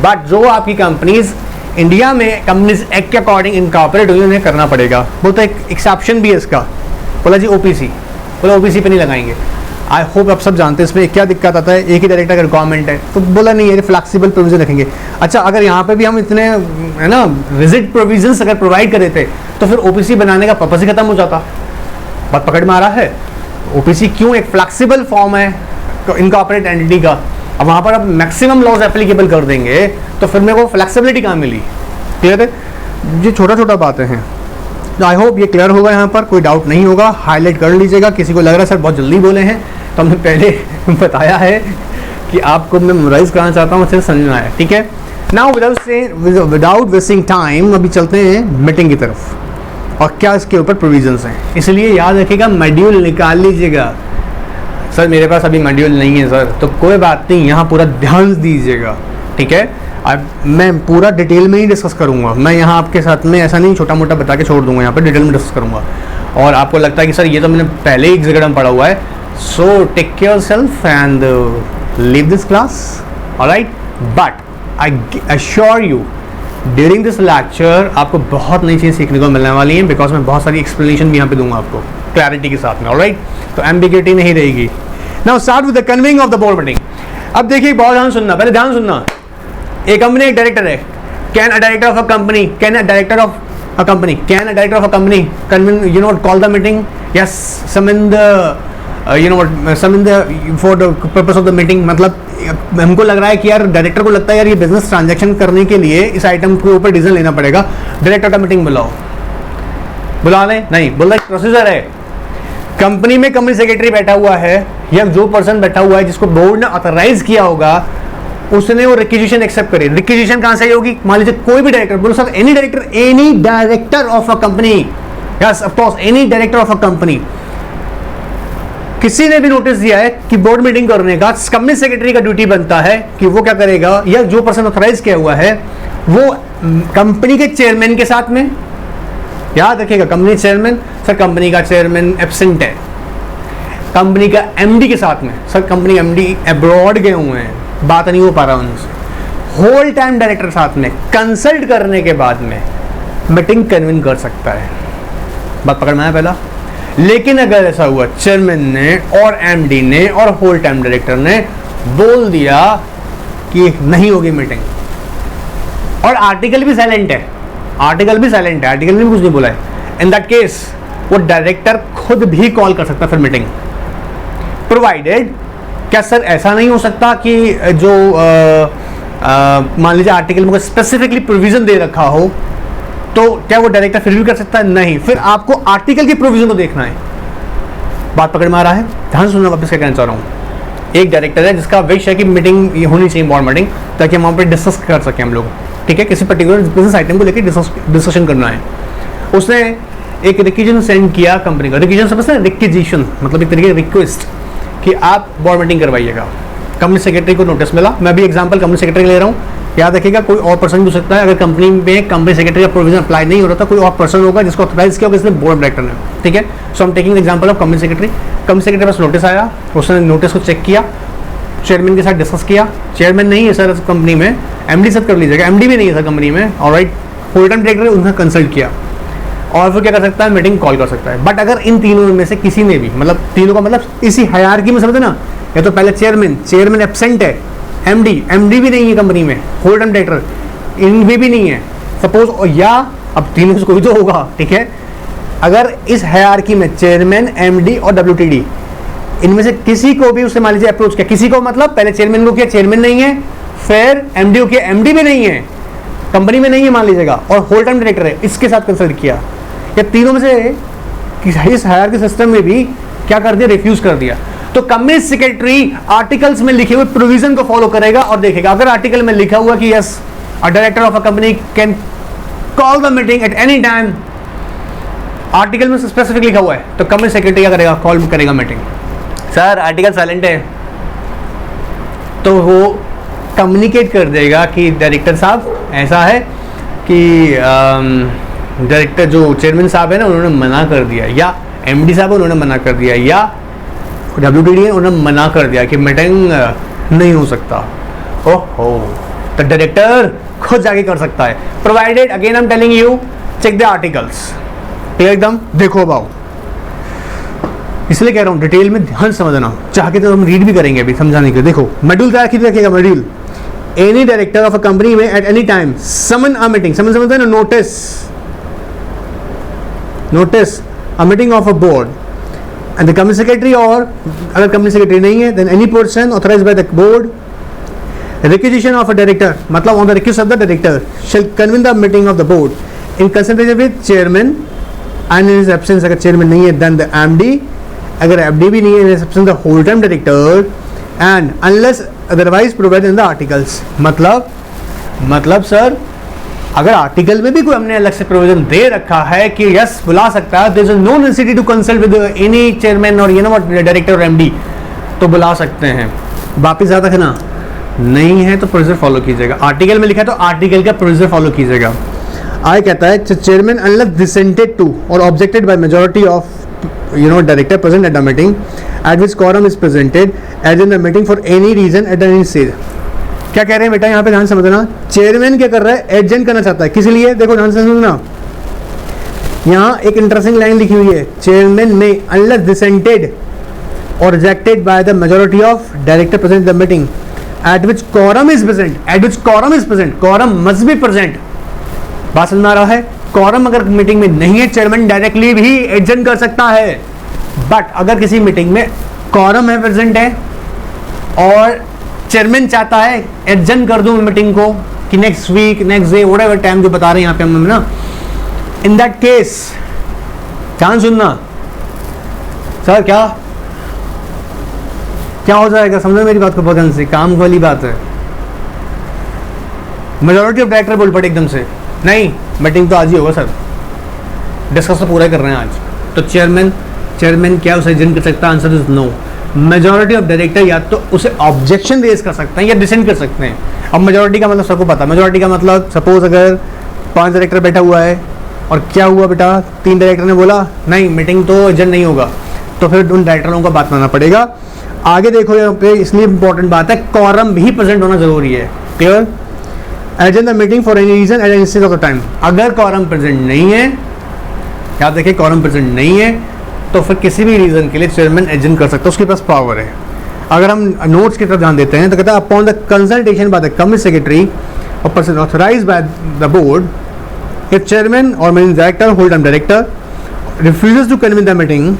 बट जो आपकी कंपनीज इंडिया में कंपनीज एक्ट के अकॉर्डिंग इनकॉर्पोरेट हुई, उन्हें करना पड़ेगा। वो तो एक एक्सेप्शन भी है इसका। बोला जी ओपीसी, बोला ओपीसी पे नहीं लगाएंगे। आई होप आप सब जानते हैं इसमें क्या दिक्कत आता है। एक ही डायरेक्टर अगर गवर्नमेंट है तो बोला नहीं है फ्लेक्सिबल प्रोविजन रखेंगे। अच्छा, अगर यहाँ पे भी हम इतने है ना रिजिड प्रोविजंस अगर प्रोवाइड कर देते तो फिर ओपीसी बनाने का पर्पस ही खत्म हो जाता। बात पकड़ में आ रहा है? ओपीसी क्यों एक फ्लेक्सिबल फॉर्म है इनकॉर्पोरेट एंटिटी का, अब वहाँ पर आप मैक्सिमम लॉज एप्लीकेबल कर देंगे तो फिर मेरे को फ्लेक्सिबिलिटी कहाँ मिली? क्लियर है? ये छोटा छोटा बातें हैं। आई होप ये क्लियर होगा, यहाँ पर कोई डाउट नहीं होगा। हाईलाइट कर लीजिएगा। किसी को लग रहा है सर बहुत जल्दी बोले हैं, तो हमने पहले बताया है कि आपको मैं मेमोराइज कराना चाहता हूँ, अच्छे से समझ में आया। ठीक है, नाउ विदाउट वेस्टिंग टाइम अभी चलते हैं मीटिंग की तरफ और क्या इसके ऊपर प्रोविजंस हैं। इसलिए याद रखिएगा, मॉड्यूल निकाल लीजिएगा। सर मेरे पास अभी मॉड्यूल नहीं है सर, तो कोई बात नहीं, यहाँ पूरा ध्यान दीजिएगा। ठीक है, अब मैं पूरा डिटेल में ही डिस्कस करूँगा। मैं यहाँ आपके साथ में ऐसा नहीं छोटा मोटा बता के छोड़ दूंगा, यहाँ पर डिटेल में डिस्कस करूँगा। और आपको लगता है कि सर ये तो मैंने पहले ही एक जगह में पढ़ा हुआ है, so take care self and leave this class, alright. But I assure you during this lecture आपको बहुत नई चीज़ सीखने को मिलने वाली है, बिकॉज मैं बहुत सारी एक्सप्लेनेशन भी यहाँ पे दूंगा आपको क्लैरिटी के साथ में, ऑलराइट। तो एम्बिग्यूटी नहीं रहेगी। Now start with the convening of the board meeting. अब देखिए, बहुत ध्यान सुनना, पहले ध्यान सुनना। एक कंपनी एक डायरेक्टर है। Can a director of a company, can a director of a company, can a director of a company convene, you know what, call the meeting? Yes, summon the you know what, summon the for the purpose of the meeting. मतलब हमको लग रहा है कि यार director को लगता है यार ये बिजनेस ट्रांजैक्शन करने के लिए इस आइटम के ऊपर डिसीजन लेना पड़ेगा, डायरेक्टर का मीटिंग बुलाओ। बुला लें? नहीं, बोल रहा प्रोसीजर है। कंपनी में कंपनी सेक्रेटरी बैठा हुआ है या जो पर्सन बैठा हुआ है जिसको बोर्ड ने ऑथराइज किया होगा, उसने वो रिक्विजिशन एक्सेप्ट करी। रिक्विजिशन कहां से होगी? मान लीजिए कोई भी डायरेक्टर, बोलो sir any director of a company, yes of course any director of a company. किसी ने भी नोटिस दिया है कि बोर्ड मीटिंग करने का कंपनी सेक्रेटरी का ड्यूटी बनता है कि वो क्या करेगा, या जो पर्सन ऑथराइज किया हुआ है वो कंपनी के चेयरमैन के साथ में, याद रखिएगा कंपनी चेयरमैन, सर कंपनी का चेयरमैन एब्सेंट है, कंपनी का एमडी के साथ में, सर कंपनी एमडी अब्रॉड गए हुए हैं, बात नहीं हो पा रहा उनसे, होल टाइम डायरेक्टर साथ में कंसल्ट करने के बाद में मीटिंग कन्वीन कर सकता है। बात पकड़ में आया पहला? लेकिन अगर ऐसा हुआ चेयरमैन ने और एमडी ने और होल टाइम डायरेक्टर ने बोल दिया कि नहीं होगी मीटिंग, और आर्टिकल भी साइलेंट है, आर्टिकल में कुछ नहीं बोला है, इन दैट केस वो डायरेक्टर खुद भी कॉल कर सकता है फिर मीटिंग, प्रोवाइडेड, क्या सर ऐसा नहीं हो सकता कि जो मान लीजिए आर्टिकल में स्पेसिफिकली प्रोविजन दे रखा हो तो क्या वो डायरेक्टर फिर भी कर सकता है? नहीं, फिर आपको आर्टिकल की प्रोविजन को देखना है। बात पकड़ में आ रहा है? ध्यान सुनना, वापस क्या कहना चाह रहा हूँ। एक डायरेक्टर है जिसका विश है कि मीटिंग होनी चाहिए, बोर्ड मीटिंग, ताकि हम वहाँ पर डिस्कस कर सकें हम लोग। ठीक है, किसी पर्टिकुलर बिजनेस आइटम को लेकर डिस्कशन करना है। उसने एक रिक्विजिशन सेंड किया कंपनी का, रिक्विजिशन समझते हैं, रिक्विजिशन मतलब एक तरीके रिक्वेस्ट कि आप बोर्ड मीटिंग करवाइएगा। कंपनी सेक्रेटरी को नोटिस मिला, मैं भी एग्जांपल कंपनी सेक्रेटरी ले रहा हूँ, याद रखिएगा कोई और पर्सन भी हो सकता है। अगर कंपनी में कंपनी सेक्रेटरी का प्रोविजन अप्लाई नहीं हो रहा था, कोई और पर्सन होगा जिसको ऑथराइज किया होगा इसलिए बोर्ड डायरेक्टर ने। ठीक है, सो हम taking example of company secretary. Company secretary pass notice आया, उसने नोटिस को चेक किया, चेयरमैन के साथ डिस्कस किया। चेयरमैन नहीं है सर कंपनी में, एमडी साथ कर लीजिएगा, एमडी भी नहीं है सर कंपनी में, ऑलराइट। होल टाइम डायरेक्टर उन्होंने कंसल्ट किया और फिर क्या कर सकता है, मीटिंग कॉल कर सकता है। बट अगर इन तीनों में से किसी ने भी, मतलब तीनों का मतलब इसी हायरार्की में समझे ना, या तो पहले चेयरमैन एब्सेंट है, एमडी भी नहीं है कंपनी में, होल टाइम डायरेक्टर इनमें भी नहीं है सपोज, या अब तीनों से कोई तो होगा। ठीक है, अगर इस हायरार्की में चेयरमैन, एमडी और डब्ल्यूटीडी इनमें से किसी को भी उससे मान लीजिए अप्रोच किया, किसी को मतलब पहले चेयरमैन को किया, चेयरमैन नहीं है, फिर एमडी को किया, एमडी भी नहीं है, कंपनी में नहीं है मान लीजिएगा, और होल टाइम डायरेक्टर है, इसके साथ कंसल्ट किया, या तीनों में से इस हायरार्की सिस्टम में भी क्या कर दिया, रिफ्यूज कर दिया, तो कंपनी सेक्रेटरी आर्टिकल्स में लिखे हुए प्रोविजन को फॉलो करेगा और देखेगा। अगर आर्टिकल में लिखा हुआ कि yes a director of a company can call the meeting at any time, article में स्पेसिफिक लिखा हुआ है, तो कंपनी सेक्रेटरी क्या करेगा, कॉल करेगा मीटिंग। सर आर्टिकल साइलेंट है, तो वो कम्युनिकेट कर देगा कि डायरेक्टर साहब ऐसा है कि डायरेक्टर जो चेयरमैन साहब है ना उन्होंने मना कर दिया, या एमडी साहब उन्होंने मना कर दिया, या WTD उन्होंने मना कर दिया कि मीटिंग नहीं हो सकता, ओहो, तो डायरेक्टर खुद जाके कर सकता है, provided again I am telling you check the articles. Clear एकदम? देखो भाव, इसलिए कह रहा हूँ डिटेल में ध्यान समझना, चाह के तो हम रीड भी करेंगे अभी समझाने के लिए। देखो मॉड्यूल तैयार कीजिए, रखिएगा module. Any director of a company में at any time summon a meeting, summon समझते हैं ना, notice a meeting of a board and the company secretary, और अगर कंपनी सेक्रेटरी नहीं है then any person authorised by the board, requisition of a director मतलब on the request of the director shall convene the meeting of the board in consultation with chairman and in his absence, अगर chairman नहीं है then the MD, अगर FD भी नहीं है in his absence the whole time director, and unless otherwise provided in the articles. मतलब sir अगर article में भी कोई हमने अलग से प्रोविजन दे रखा है कि यस बुला सकता है, there is no necessity to consult with any chairman और डायरेक्टर और एमडी, तो बुला सकते हैं। वापिस याद रखना, नहीं है तो प्रोसीजर फॉलो कीजिएगा, आर्टिकल में लिखा है तो आर्टिकल का प्रोसीजर फॉलो कीजिएगा। आगे कहता है चेयरमैन अनलेस डिसेंटेड टू और objected by majority of director present at the meeting at which quorum is presented as in the meeting for any reason at any stage। क्या कह रहे हैं बेटा, यहाँ पे ध्यान समझना, चेयरमैन क्या कर रहा है, एडजेंट करना चाहता है, किस लिए, देखो ध्यान से समझना, यहाँ एक इंटरेस्टिंग लाइन लिखी हुई है, चेयरमैन में अनलेस डिसेंटेड और rejected by the majority of director present the meeting at which quorum is present, at which quorum is present, quorum must be present। बात समझ में आ रहा है? quorum अगर मीटिंग में नहीं है चेयरमैन डायरेक्टली भी एडजेंट कर सकता है, बट अगर किसी मीटिंग में quorum है, प्रेजेंट है, और चेयरमैन चाहता है एडजेंट कर दूं मीटिंग को कि next week, next day, whatever time जो बता रहे हैं यहाँ पे हम ना, इन दैट केस ध्यान सुनना सर, क्या हो जाएगा, समझो मेरी बात को बहुत ध्यान से, काम वाली बात है। मेजॉरिटी ऑफ डायरेक्टर बोल पड़े एकदम से, नहीं मीटिंग तो आज ही होगा सर, डिस्कस तो पूरा कर रहे हैं आज, तो चेयरमैन क्या उसे एडजेंट कर सकता है? Answer is no. Majority of director या तो उसे ऑब्जेक्शन रेज कर सकते हैं या डिसेंट कर सकते हैं। अब मेजॉरिटी का मतलब सबको पता है, मेजॉरिटी का मतलब सपोज अगर 5 डायरेक्टर बैठा हुआ है और क्या हुआ बेटा, 3 डायरेक्टर ने बोला नहीं मीटिंग तो एडजेंट नहीं होगा, तो फिर उन डायरेक्टरों को बात मानना पड़ेगा। आगे देखो यहाँ पे, इसलिए इंपॉर्टेंट बात है quorum भी प्रेजेंट होना जरूरी है। Clear? Adjourn the meeting for any reason at any instance of the time, अगर quorum प्रेजेंट नहीं है, याद देखिए quorum प्रेजेंट नहीं है तो फिर किसी भी रीजन के लिए चेयरमैन एडजेंट कर सकता है, उसके पास पावर है। अगर हम नोट्स की तरफ ध्यान देते हैं तो कहता है upon the consultation by the company secretary और person authorised by the board, if chairman और managing director hold time director refuses to convene the meeting,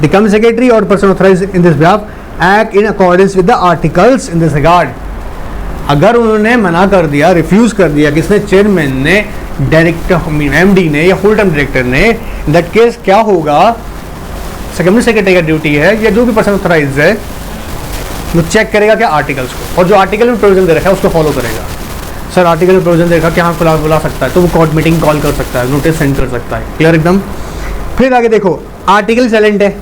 the company secretary or person authorized in this behalf act in accordance with the articles in this regard। अगर उन्होंने मना कर दिया, refuse कर दिया, किसने, chairman ने, डायरेक्टर एमडी ने या फुल टाइम डायरेक्टर ने, इन दैट केस क्या होगा, कंपनी सेक्रेटरी का ड्यूटी है या जो भी पर्सन ऑथराइज है वो चेक करेगा क्या आर्टिकल्स को, और जो आर्टिकल में प्रोविजन दे रखा है उसको फॉलो करेगा। सर आर्टिकल में प्रोविजन दे रखा कि हाँ बुला सकता है, तो वो कोर्ट मीटिंग कॉल कर सकता है, नोटिस सेंड कर सकता है। क्लियर एकदम? फिर आगे देखो, आर्टिकल साइलेंट है,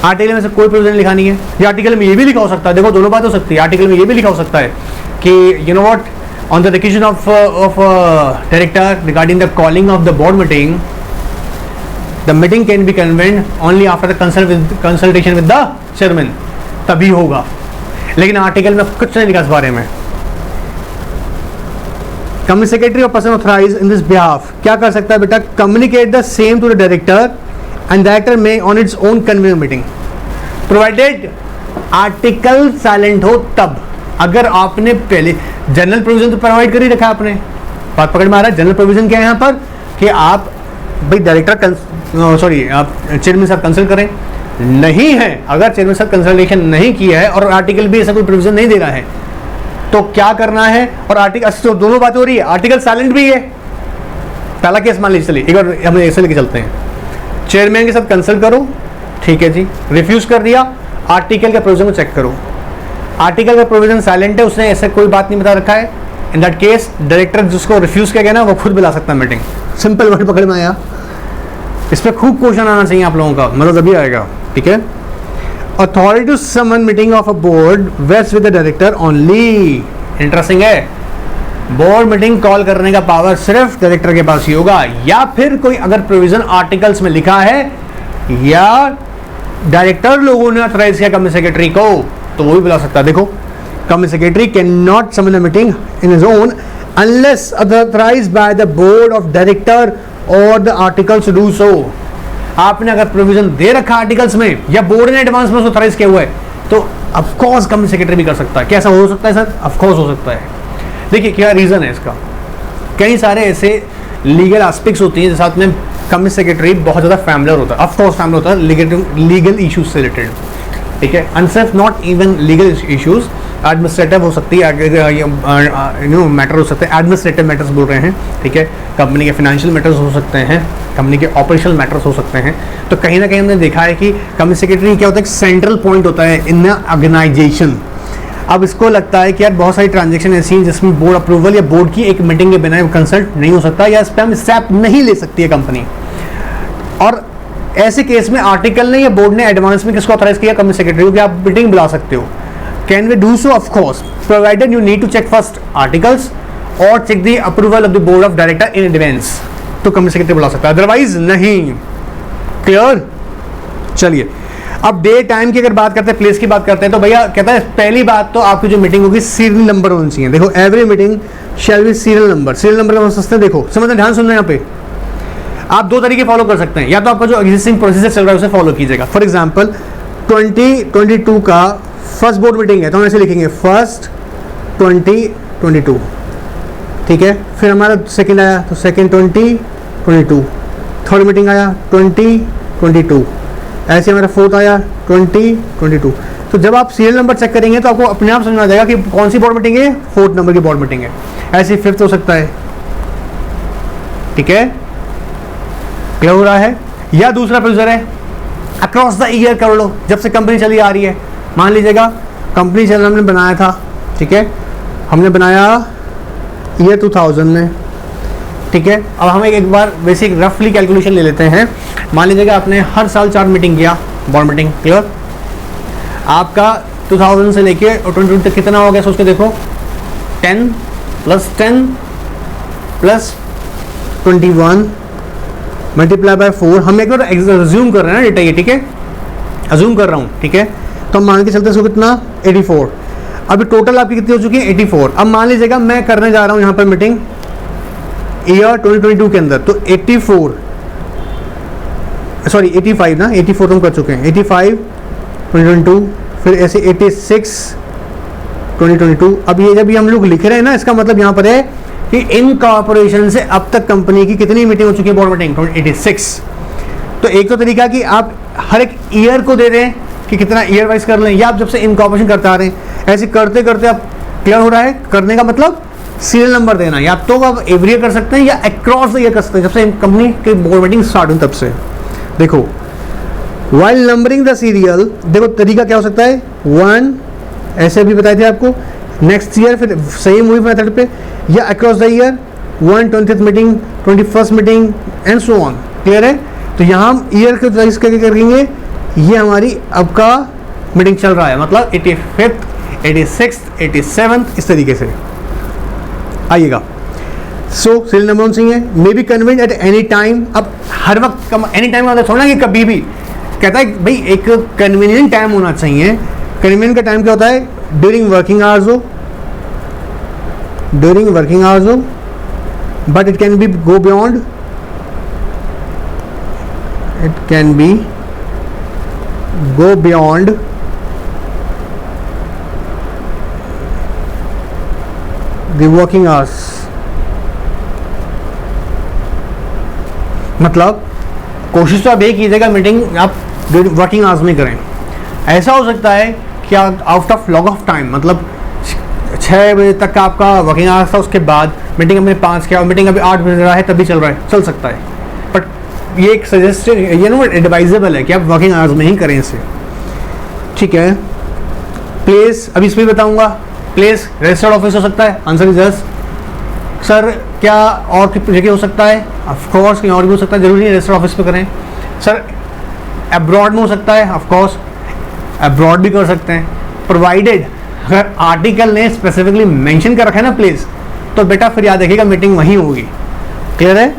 आर्टिकल में से कोई प्रोविजन लिखा नहीं है, या आर्टिकल में ये भी लिखा हो सकता है, देखो दोनों बात हो सकती है, आर्टिकल में ये भी लिखा हो सकता है कि you know what, on the request of director regarding the calling of the board meeting, the meeting can be convened only after the consultation with the chairman, तभी होगा। लेकिन आर्टिकल में कुछ नहीं लिखा इस बारे में। कंपनी सेक्रेटरी और person authorised in this behalf क्या कर सकता है बेटा, communicate the same to the director and director may on its own convene meeting, provided article silent हो तब। अगर आपने पहले जनरल प्रोविजन तो प्रोवाइड कर ही रखा है आपने, बात पकड़ में आ रहा है। जनरल प्रोविजन क्या है यहाँ पर कि आप भाई डायरेक्टर आप चेयरमैन साहब कंसल्ट करें, नहीं है अगर चेयरमैन साहब कंसल्टेशन नहीं किया है और आर्टिकल भी ऐसा कोई प्रोविजन नहीं दे रहा है तो क्या करना है, और आर्टिकल तो दोनों बात हो रही है, आर्टिकल साइलेंट भी है। पहला केस मान लीजिए, चलिए एक बार हम ऐसे लेके चलते हैं, चेयरमैन के साथ कंसल्ट करो, ठीक है जी, रिफ्यूज कर दिया, आर्टिकल के प्रोविजन को चेक करो, आर्टिकल का प्रोविजन साइलेंट है, उसने ऐसे कोई बात नहीं बता रखा है, इन दैट केस डायरेक्टर जिसको रिफ्यूज किया गया ना वो खुद बुला सकता है मीटिंग। सिंपल वर्ड पकड़ में आया। इस पर खूब क्वेश्चन आना चाहिए आप लोगों का, मतलब अभी आएगा, ठीक है। Authority to summon meeting of a board vest with the director only, interesting है। बोर्ड मीटिंग कॉल करने का पावर सिर्फ डायरेक्टर के पास ही होगा, या फिर कोई अगर प्रोविजन आर्टिकल्स में लिखा है या डायरेक्टर लोगों ने ऑथराइज किया कंपनी सेक्रेटरी को तो वो भी बुला सकता है। देखो, company secretary can not summon the meeting in his own unless authorised by the board of director और द आर्टिकल्स डू सो। आपने अगर प्रोविजन दे रखा आर्टिकल्स में या बोर्ड ने एडवांस में ऑथराइज किया हुआ है तो ऑफ कोर्स कंपनी सेक्रेटरी भी कर सकता है। कैसा हो सकता है सर? ऑफ कोर्स हो सकता है। देखिए क्या रीजन है इसका, कई सारे ऐसे लीगल एस्पेक्ट्स होती हैं जिसके साथ में कंपनी सेक्रेटरी बहुत ज़्यादा फैमिलियर होता है। ऑफ कोर्स फैमिलियर होता है लीगल इश्यूज से रिलेटेड, ठीक है, एंड सिर्फ not even legal issues, administrative हो सकती है, मैटर हो सकते हैं, एडमिनिस्ट्रेटिव मैटर्स बोल रहे हैं, ठीक है, कंपनी के फाइनेंशियल मैटर्स हो सकते हैं, कंपनी के ऑपरेशनल मैटर्स हो सकते हैं। तो कहीं ना कहीं हमने देखा है कि कंपनी सेक्रेटरी क्या होता है, सेंट्रल पॉइंट होता है इन द ऑर्गेनाइजेशन। अब इसको लगता है कि यार बहुत सारी ट्रांजेक्शन ऐसी हैं जिसमें बोर्ड अप्रूवल या बोर्ड की एक मीटिंग के बिना कंसल्ट नहीं हो सकता, या इस पर हम स्टेप नहीं ले सकती है कंपनी। और ऐसे केस में आर्टिकल ने या बोर्ड ने एडवांस में किसको ऑथराइज किया? कंपनी सेक्रेटरी को, कि आप मीटिंग बुला सकते हो। Can we do so? Of course, provided you need to check first articles और check the approval of the board of director in advance, तो कंपनी सेक्रेटरी बुला सकता है, अदरवाइज नहीं। क्लियर? चलिए, अब डे टाइम की अगर बात करते हैं, प्लेस की बात करते हैं, तो भैया कहता है पहली बात तो आपकी जो मीटिंग होगी सीरियल नंबर होनी चाहिए। देखो, every meeting shall B serial number. Serial number का समझते हैं, देखो समझते, ध्यान सुनना। यहाँ पे आप दो तरीके फॉलो कर सकते हैं, या तो आपका जो एग्जिस्टिंग प्रोसीजर चल रहा है उसे फॉलो कीजिएगा। फॉर एग्जाम्पल 2022 का फर्स्ट बोर्ड मीटिंग है तो हम ऐसे लिखेंगे फर्स्ट 2022, ठीक है। फिर हमारा सेकंड आया तो सेकंड 2022, थर्ड मीटिंग आया 2022, ऐसे हमारा फोर्थ आया 2022। तो जब आप सीरियल नंबर चेक करेंगे तो आपको अपने आप समझ आ जाएगा कि कौन सी बोर्ड मीटिंग है, फोर्थ नंबर की बोर्ड मीटिंग है। ऐसे फिफ्थ हो सकता है, ठीक है, क्लियर हो रहा है। या दूसरा प्रोसीजर है अक्रॉस द ईयर कर लो, जब से कंपनी चली आ रही है। मान लीजिएगा कंपनी चैनल हमने बनाया था, ठीक है, हमने बनाया ईयर 2000 में, ठीक है। अब हम एक बार बेसिक रफली कैलकुलेशन ले लेते हैं। मान लीजिएगा आपने हर साल 4 मीटिंग किया, बोर्ड मीटिंग, क्लियर। आपका 2000 से लेके 2022 तक कितना हो गया सोच के देखो, 10 + 10 + 21 मल्टीप्लाई बाय 4। हम एक बार अज्यूम कर रहे हैं ना डेटा ये, ठीक है, अज्यूम कर रहा हूँ, ठीक है। तो हम मान के चलते हैं कितना 84। अभी टोटल आपकी कितनी हो चुकी है 84। अब मान लीजिएगा मैं करने जा रहा हूँ यहाँ पर मीटिंग ईयर 2022 के अंदर, तो 85 ना, 84 तो हम कर चुके हैं, 85 2022, फिर ऐसे 86 2022। अब ये जब हम लोग लिख रहे हैं ना, इसका मतलब यहाँ पर है कि इन कॉर्पोरेशन से अब तक कंपनी की कितनी मीटिंग हो चुकी है, बोर्ड मीटिंग 86। तो एक तो तरीका कि आप हर एक ईयर को दे दें कि कितना ईयर वाइज कर लें, या आप जब से इनकॉर्पोरेशन करते आ रहे हैं ऐसे करते करते आप क्लियर हो रहा है। करने का मतलब सीरियल नंबर देना, या तो आप एवरी ईयर कर सकते हैं या अक्रॉस द ईयर कर सकते हैं, जब से कंपनी की बोर्ड मीटिंग स्टार्ट हुई तब से। देखो, वाइल नंबरिंग द सीरियल, देखो तरीका क्या हो सकता है, 1 ऐसे भी बताए थे आपको, नेक्स्ट ईयर फिर सेम वही मेथड पे, या across the year 1 20th meeting 21st meeting and so on. Clear है? तो यहाँ हम ईयर के वाइज करके करेंगे, ये हमारी अब का मीटिंग चल रहा है, मतलब 85th 86th 87th इस तरीके से आइएगा। सो सीरियल नंबर होना चाहिए, may be convent eight any time. अब हर वक्त एनी टाइम का थोड़ा कि कभी भी, कहता है भाई एक कन्वीनियंट टाइम होना चाहिए। कन्वीनियंट का टाइम क्या होता है, ड्यूरिंग वर्किंग आवर्स हो, ड्यूरिंग वर्किंग आवर्स हो, but it can be go beyond, it can be go beyond the working hours. मतलब कोशिश तो आप ये कीजिएगा मीटिंग आप वर्किंग आवर्स में करें। ऐसा हो सकता है कि out of log of time, मतलब 6 बजे तक का आपका वर्किंग आवर्स था, उसके बाद मीटिंग हमने 5 किया और मीटिंग अभी 8 बज रहा है तभी चल रहा है, चल सकता है। बट ये एक सजेस्टेड, ये ना एडवाइजेबल है कि आप वर्किंग आवर्स में ही करें इसे, ठीक है। प्लेस अभी इस पर बताऊँगा। प्लेस रजिस्टर्ड ऑफिस हो सकता है, आंसर इज यस। सर क्या और जगह हो सकता है, ऑफ कोर्स कहीं और भी हो सकता है, जरूरी नहीं रजिस्टर्ड ऑफिस पे करें। सर अब्रॉड में हो सकता है, ऑफ कोर्स अब्रॉड भी कर सकते हैं, प्रोवाइडेड अगर आर्टिकल ने स्पेसिफिकली मेंशन कर रखा है ना प्लेस, तो बेटा फिर याद रखिएगा मीटिंग वहीं होगी। क्लियर है?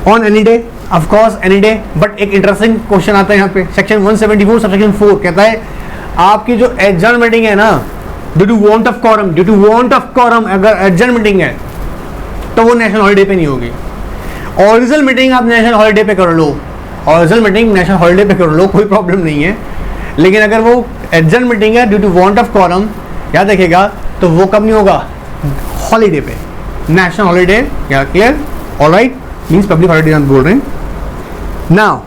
On any day, of course any day, but एक इंटरेस्टिंग क्वेश्चन आता है यहाँ पे सेक्शन 174 सबसेक्शन 4 कहता है आपकी जो एडजर्न मीटिंग है ना, due to want of quorum, अगर एडजर्न मीटिंग है तो वो नेशनल हॉलीडे पे नहीं होगी। ओरिजिनल मीटिंग आप नेशनल हॉलीडे पे कर लो, ओरिजिनल मीटिंग नेशनल हॉलीडे पे कर लो, कोई प्रॉब्लम नहीं है। लेकिन अगर वो एडजर्न मीटिंग है due to want of quorum, याद रखिएगा, तो वो कब नहीं होगा? हॉलीडे पे, नेशनल हॉलीडे। क्या clear? Alright, means public holiday हम बोल रहे हैं। Now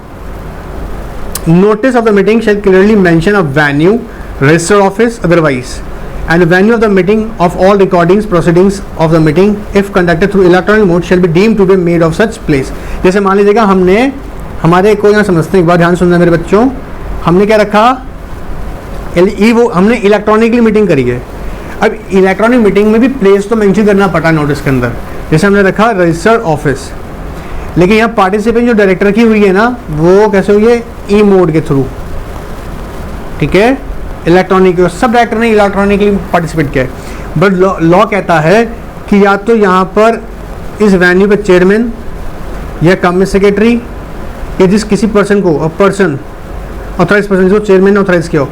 notice of the meeting shall clearly mention a venue, registered office otherwise, and the venue of the meeting of all recordings proceedings of the meeting if conducted through electronic mode shall be deemed to be made of such place। जैसे मान लीजिएगा हमने हमारे को यहाँ समझते हैं, एक बार ध्यान सुनना मेरे बच्चों, हमने क्या रखा? वो हमने इलेक्ट्रॉनिकली मीटिंग करी है। अब इलेक्ट्रॉनिक मीटिंग में भी प्लेस तो मेंशन करना पड़ता है नोटिस के अंदर। जैसे हमने रखा रजिस्टर्ड ऑफिस, लेकिन यहाँ पार्टिसिपेंट जो डायरेक्टर की हुई है ना, वो कैसे हुई है? ई मोड के थ्रू। ठीक है, इलेक्ट्रॉनिक, सब डायरेक्टर ने इलेक्ट्रॉनिकली पार्टिसिपेट किया है। बट लॉ कहता है कि या तो यहाँ पर इस वेन्यू पे चेयरमैन या कंपनी सेक्रेटरी या जिस किसी पर्सन को, पर्सन ऑथराइज पर्सन जिसको चेयरमैन ने ऑथराइज किया हो,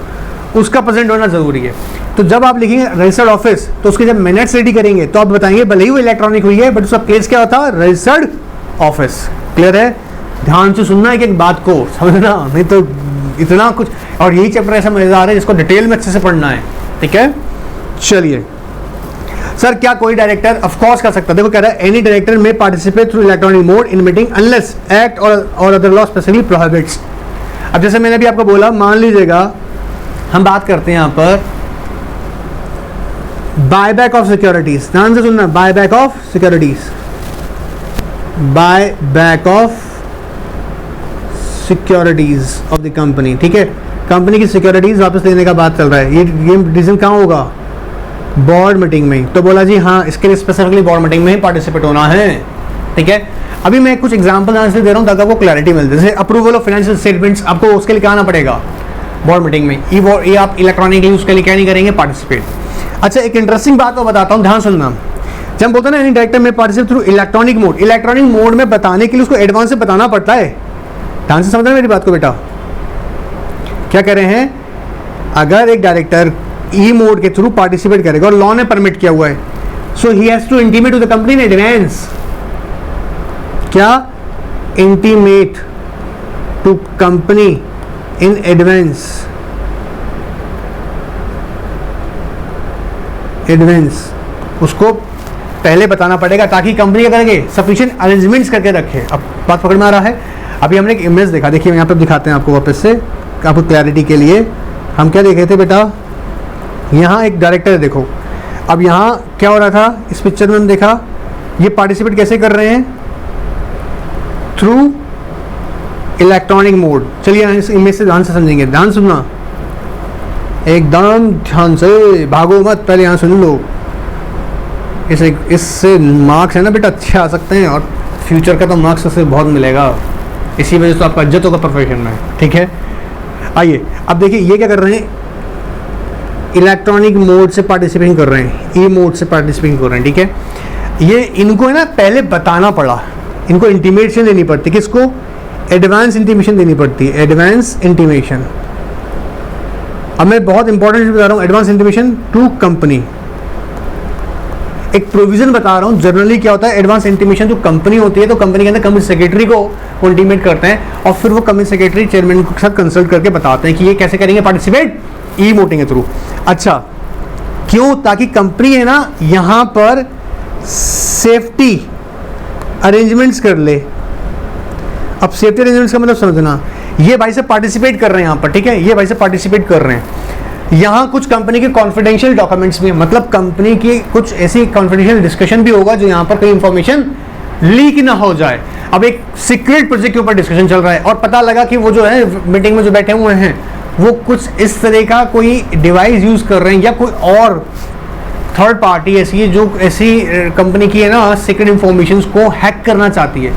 उसका प्रेजेंट होना जरूरी है। तो जब आप लिखेंगे रजिस्टर्ड ऑफिस, तो उसके जब मिनट्स रेडी करेंगे तो आप बताएंगे भले ही वो इलेक्ट्रॉनिक हुई है बट उसका प्लेस क्या होता है? Registered office. क्लियर है? ध्यान से सुनना है कि एक बात को समझना, नहीं तो इतना कुछ, और यही चैप्टर ऐसा मजेदार है जिसको डिटेल में अच्छे से पढ़ना है। ठीक है, चलिए सर, क्या कोई डायरेक्टर? ऑफ कोर्स कर सकता है। देखो कह रहा है एनी डायरेक्टर में participate through electronic mode in meeting unless act और अदर लॉ स्पेसिफिकली प्रोहिबिट्स। अब जैसे मैंने अभी आपको बोला, मान लीजिएगा हम बात करते हैं यहाँ पर बायबैक ऑफ सिक्योरिटीज। ध्यान से सुनना, buyback of securities, buyback of securities of the company. ठीक है, कंपनी की सिक्योरिटीज वापस लेने का बात चल रहा है। ये डिसीजन कहाँ होगा? बोर्ड मीटिंग में। तो बोला जी हाँ, इसके लिए स्पेसिफिकली बोर्ड मीटिंग में ही पार्टिसिपेट होना है। ठीक है, अभी मैं कुछ एग्जांपल आंसर दे रहा हूँ ताकि आपको क्लैरिटी मिल जाए। जैसे अप्रूवल ऑफ फाइनेंशियल स्टेटमेंट्स, आपको उसके लिए क्या आना पड़ेगा? बोर्ड मीटिंग में। ये आप इलेक्ट्रॉनिकली उसके लिए क्या नहीं करेंगे? पार्टिसिपेट। अच्छा, एक इंटरेस्टिंग बात मैं बताता हूँ, ध्यान सुनना। जब हम बोलते हैं ना एनी डायरेक्टर में participate through electronic mode, electronic mode में बताने के लिए उसको एडवांस से बताना पड़ता है। ध्यान से समझना मेरी बात को बेटा। क्या कह रहे हैं? अगर एक डायरेक्टर ई मोड के थ्रू पार्टिसिपेट करेगा और लॉ ने परमिट किया हुआ है, so he has to intimate to the company in advance. क्या? Intimate to company in advance, advance उसको पहले बताना पड़ेगा ताकि कंपनी क्या करेंगे? सफिशिएंट अरेंजमेंट्स करके रखे। अब बात पकड़ में आ रहा है? अभी हमने एक इमेज देखा, देखिए यहाँ पे दिखाते हैं आपको वापस से, आपको क्लैरिटी के लिए। हम क्या देख रहे थे बेटा? यहाँ एक डायरेक्टर है, देखो। अब यहाँ क्या हो रहा था? इस पिक्चर में हमने देखा ये पार्टिसिपेट कैसे कर रहे हैं? Through electronic mode. चलिए इस इमेज से ध्यान से समझेंगे, ध्यान सुनना एकदम ध्यान से, भागो मत, पहले यहाँ सुन लो। इससे मार्क्स है ना बेटा अच्छे आ सकते हैं, और फ्यूचर का तो मार्क्स उससे बहुत मिलेगा। इसी वजह से तो आपका इज्जत होगा प्रोफेशन में। ठीक है, आइए अब देखिए ये क्या कर रहे हैं? इलेक्ट्रॉनिक मोड से पार्टिसिपेट कर रहे हैं, ई मोड से पार्टिसिपेट कर रहे हैं। ठीक है, ये इनको है ना पहले बताना पड़ा, इनको इंटीमेशन देनी पड़ती, किसको? एडवांस इंटीमेशन देनी पड़ती है, एडवांस इंटीमेशन। अब मैं बहुत इंपॉर्टेंट बता रहा हूँ, एडवांस इंटीमेशन टू कंपनी। एक प्रोविजन बता रहा हूँ, जनरली क्या होता है? एडवांस इंटीमेशन जो कंपनी होती है, तो कंपनी के अंदर कंपनी सेक्रेटरी को इंटीमेट करते हैं और फिर वो कंपनी सेक्रेटरी चेयरमैन के साथ कंसल्ट करके बताते हैं कि ये कैसे करेंगे पार्टिसिपेट ई वोटिंग के थ्रू। अच्छा, क्यों? ताकि कंपनी है ना यहाँ पर सेफ्टी अरेंजमेंट्स कर ले। अब सेफ्टी अरेंजमेंट्स का मतलब समझना, ये भाई से पार्टिसिपेट कर रहे हैं यहाँ पर। ठीक है, ये भाई से पार्टिसिपेट कर रहे हैं। यहाँ कुछ कंपनी के कॉन्फिडेंशियल डॉक्यूमेंट्स भी हैं, मतलब कंपनी की कुछ ऐसी कॉन्फिडेंशियल डिस्कशन भी होगा जो यहाँ पर कोई इंफॉर्मेशन लीक ना हो जाए। अब एक सीक्रेट प्रोजेक्ट के ऊपर डिस्कशन चल रहा है और पता लगा कि वो जो है मीटिंग में जो बैठे हुए हैं वो कुछ इस तरह का कोई डिवाइस यूज कर रहे हैं, या कोई और थर्ड पार्टी ऐसी है जो ऐसी कंपनी की है ना सीक्रेट इंफॉर्मेशन को हैक करना चाहती है।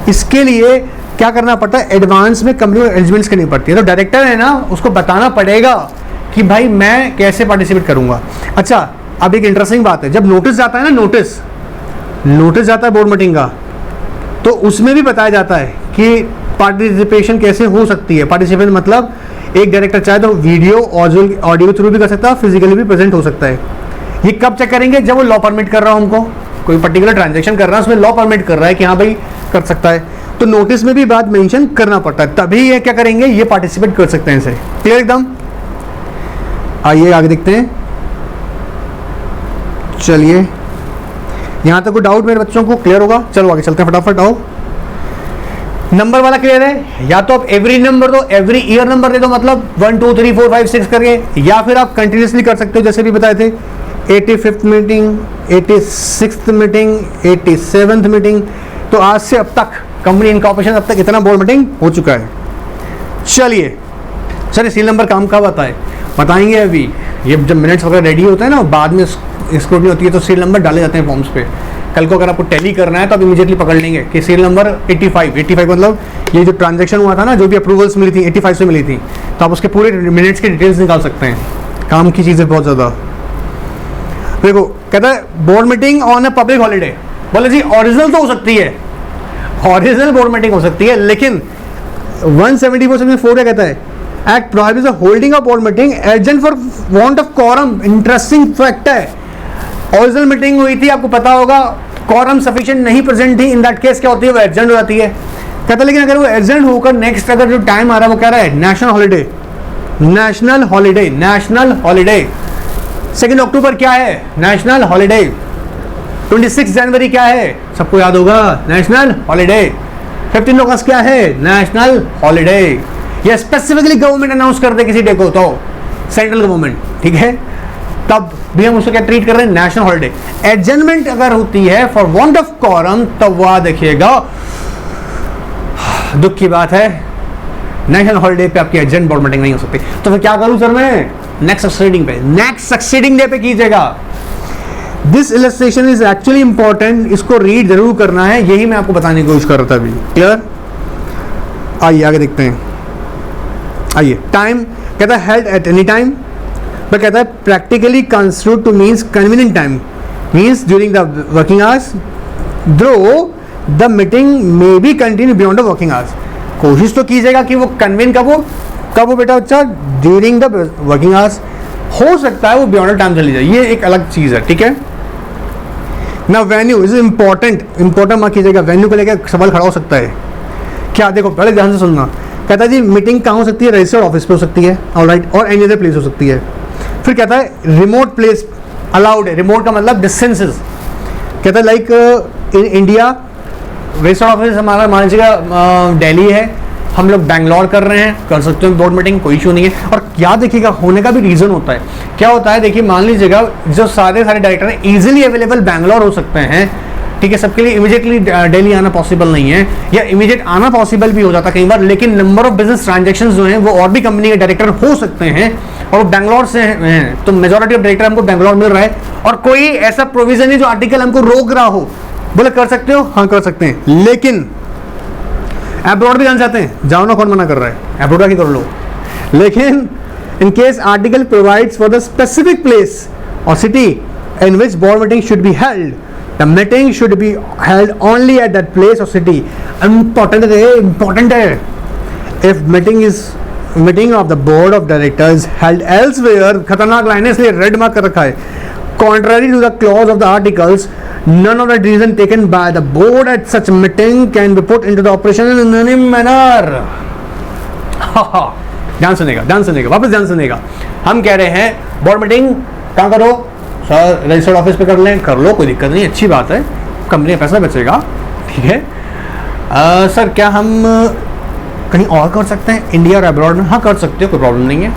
इसके लिए क्या करना पड़ता है? एडवांस में कंपनी को अरेंजमेंट्स करनी पड़ती है। तो डायरेक्टर है ना, उसको बताना पड़ेगा कि भाई मैं कैसे पार्टिसिपेट करूंगा। अच्छा, अब एक इंटरेस्टिंग बात है, जब नोटिस जाता है ना, नोटिस जाता है बोर्ड मीटिंग का, तो उसमें भी बताया जाता है कि पार्टिसिपेशन कैसे हो सकती है। पार्टिसिपेशन मतलब एक डायरेक्टर चाहे तो वीडियो ऑडियो के थ्रू भी कर सकता है, फिजिकली भी प्रेजेंट हो सकता है। ये कब चेक करेंगे? जब वो लॉ परमिट कर रहा हो, हमको कोई पर्टिकुलर ट्रांजैक्शन कर रहा है, उसमें लॉ परमिट कर रहा है कि हाँ भाई कर सकता है, तो नोटिस में भी बात मेंशन करना पड़ता है, तभी ये क्या करेंगे, ये पार्टिसिपेट कर सकते हैं। इसे क्लियर एकदम? आइए आगे देखते हैं। चलिए, यहां तक कोई डाउट मेरे बच्चों को क्लियर होगा? चलो आगे चलते हैं, फटाफट आओ। नंबर वाला क्लियर है? या तो आप एवरी नंबर दो, एवरी ईयर नंबर दे दो, मतलब 1 2 3 4 5 6 करके, या फिर आप कंटिन्यूसली कर सकते हो, जैसे भी बताए थे 85th meeting, 86th meeting, 87th meeting. तो आज से अब तक कंपनी इनकॉर्पोरेशन अब तक इतना बोर्ड मीटिंग हो चुका है। चलिए सर, सीरियल नंबर काम कब आता है बताएंगे अभी। ये जब मिनट्स वगैरह रेडी होते हैं ना, बाद में स्क्रूटनी होती है, तो सीरियल नंबर डाले जाते हैं फॉर्म्स पे। कल को अगर आपको टैली करना है तो आप इमीडिएटली पकड़ लेंगे कि सीरियल नंबर 85 मतलब ये जो ट्रांजैक्शन हुआ था ना, जो भी अप्रूवल्स मिली थी 85 से मिली थी, तो आप उसके पूरे मिनट्स की डिटेल्स निकाल सकते हैं। काम की चीज़ें बहुत ज़्यादा। देखो कहता है board meeting on a public holiday. बोले जी ओरिजिनल तो हो सकती है, ओरिजिनल बोर्ड मीटिंग हो सकती है, लेकिन 174 सेक्शन 4 क्या कहता है? Act prohibits the holding of board meeting agent for want of quorum। Interesting fact है, ओरिजिनल मीटिंग हुई थी, आपको पता होगा, quorum सफिशिएंट नहीं प्रेजेंट थी, इन दैट केस क्या होती है, वो एजेंट हो जाती है। कहता है लेकिन अगर वो एजेंट होकर नेक्स्ट अगर जो टाइम आ रहा है वो कह रहा है national holiday, national holiday, national holiday. 2 अक्टूबर क्या है? National holiday. 26 जनवरी क्या है? सबको याद होगा, नेशनल हॉलीडे। 15 अगस्त क्या है? National holiday. ये स्पेसिफिकली गवर्नमेंट अनाउंस कर दे किसी डे को, तो सेंट्रल गवर्नमेंट, ठीक है, तब भी हम उसको क्या ट्रीट कर रहे हैं? National holiday. एडजमेंट अगर होती है फॉर वांट ऑफ quorum, तब वह देखिएगा दुख की बात है, नेशनल हॉलीडे पे आपकी एजेंट बोर्ड मीटिंग नहीं हो सकती। तो फिर क्या करूं सर मैं? नेक्स्ट सक्सीडिंग पे, नेक्स्ट सक्सीडिंग डे पे कीजिएगा। This illustration is actually important, इसको रीड जरूर करना है, यही मैं आपको बताने की कोशिश कर रहा था अभी। क्लियर? आइए आगे देखते हैं। आइए, टाइम कहता है हेल्ड एट एनी टाइम, पर कहता है practically construed to means convenient time, means during the working hours, though the meeting may be continue beyond the working hours. कोशिश तो कीजिएगा कि वो कन्वीन कब हो बेटा बच्चा? During the working hours. हो सकता है वो बियॉन्ड द टाइम चली जाए, ये एक अलग चीज़ है, ठीक है ना। वेन्यू इज इंपॉर्टेंट मार्क कीजिएगा, वेन्यू को लेकर सवाल खड़ा हो सकता है। क्या देखो, पहले ध्यान से सुनना। कहता है जी मीटिंग कहाँ हो सकती है? रजिस्टर्ड ऑफिस पे हो सकती है, ऑलराइट, और एनी अदर प्लेस हो सकती है। फिर कहता है रिमोट प्लेस अलाउड है। रिमोट का मतलब डिस्टेंसेस। कहता है like in India registered office हमारा मान लीजिएगा दिल्ली है, हम लोग बैंगलोर कर रहे हैं, कर सकते हो बोर्ड मीटिंग, कोई इशू नहीं है। और क्या देखिएगा, होने का भी रीज़न होता है। क्या होता है देखिए, मान लीजिएगा जो सारे डायरेक्टर हैं ईजिली अवेलेबल बैंगलोर हो सकते हैं, ठीक है, सबके लिए इमीडिएटली दिल्ली आना पॉसिबल नहीं है, या इमीडिएट आना पॉसिबल भी हो जाता है कई बार, लेकिन नंबर ऑफ बिजनेस ट्रांजैक्शंस जो हैं वो और भी कंपनी के डायरेक्टर हो सकते हैं और वो बैंगलोर से हैं, तो मेजॉरिटी ऑफ डायरेक्टर हमको बैंगलोर मिल रहा है, और कोई ऐसा प्रोविजन नहीं जो आर्टिकल हमको रोक रहा हो। बोले कर सकते हो? हाँ कर सकते हैं, लेकिन अब्रॉड भी जाना चाहते हैं, जाओ ना, कौन मना कर रहा है? अब्रॉड ही कर लो। लेकिन in case article provides for the specific place और city in which board meeting should be held, the meeting should be held only at that place or city. Important है। If meeting of the board of directors held elsewhere, खतरनाक line है इसलिए red mark कर रखा है, contrary to the clause of the articles, none of the decision taken by the board at such meeting can be put into the operation in any manner. ध्यान सुनेगा, वापस ध्यान सुनेगा। हम कह रहे हैं बोर्ड मीटिंग कहाँ करो सर? रजिस्टर्ड ऑफिस पे कर लें, कर लो, कोई दिक्कत नहीं, अच्छी बात है, कंपनी का पैसा बचेगा, ठीक है। सर क्या हम कहीं और कर सकते हैं, इंडिया और अब्रॉड में? हाँ कर सकते हो, कोई प्रॉब्लम नहीं है,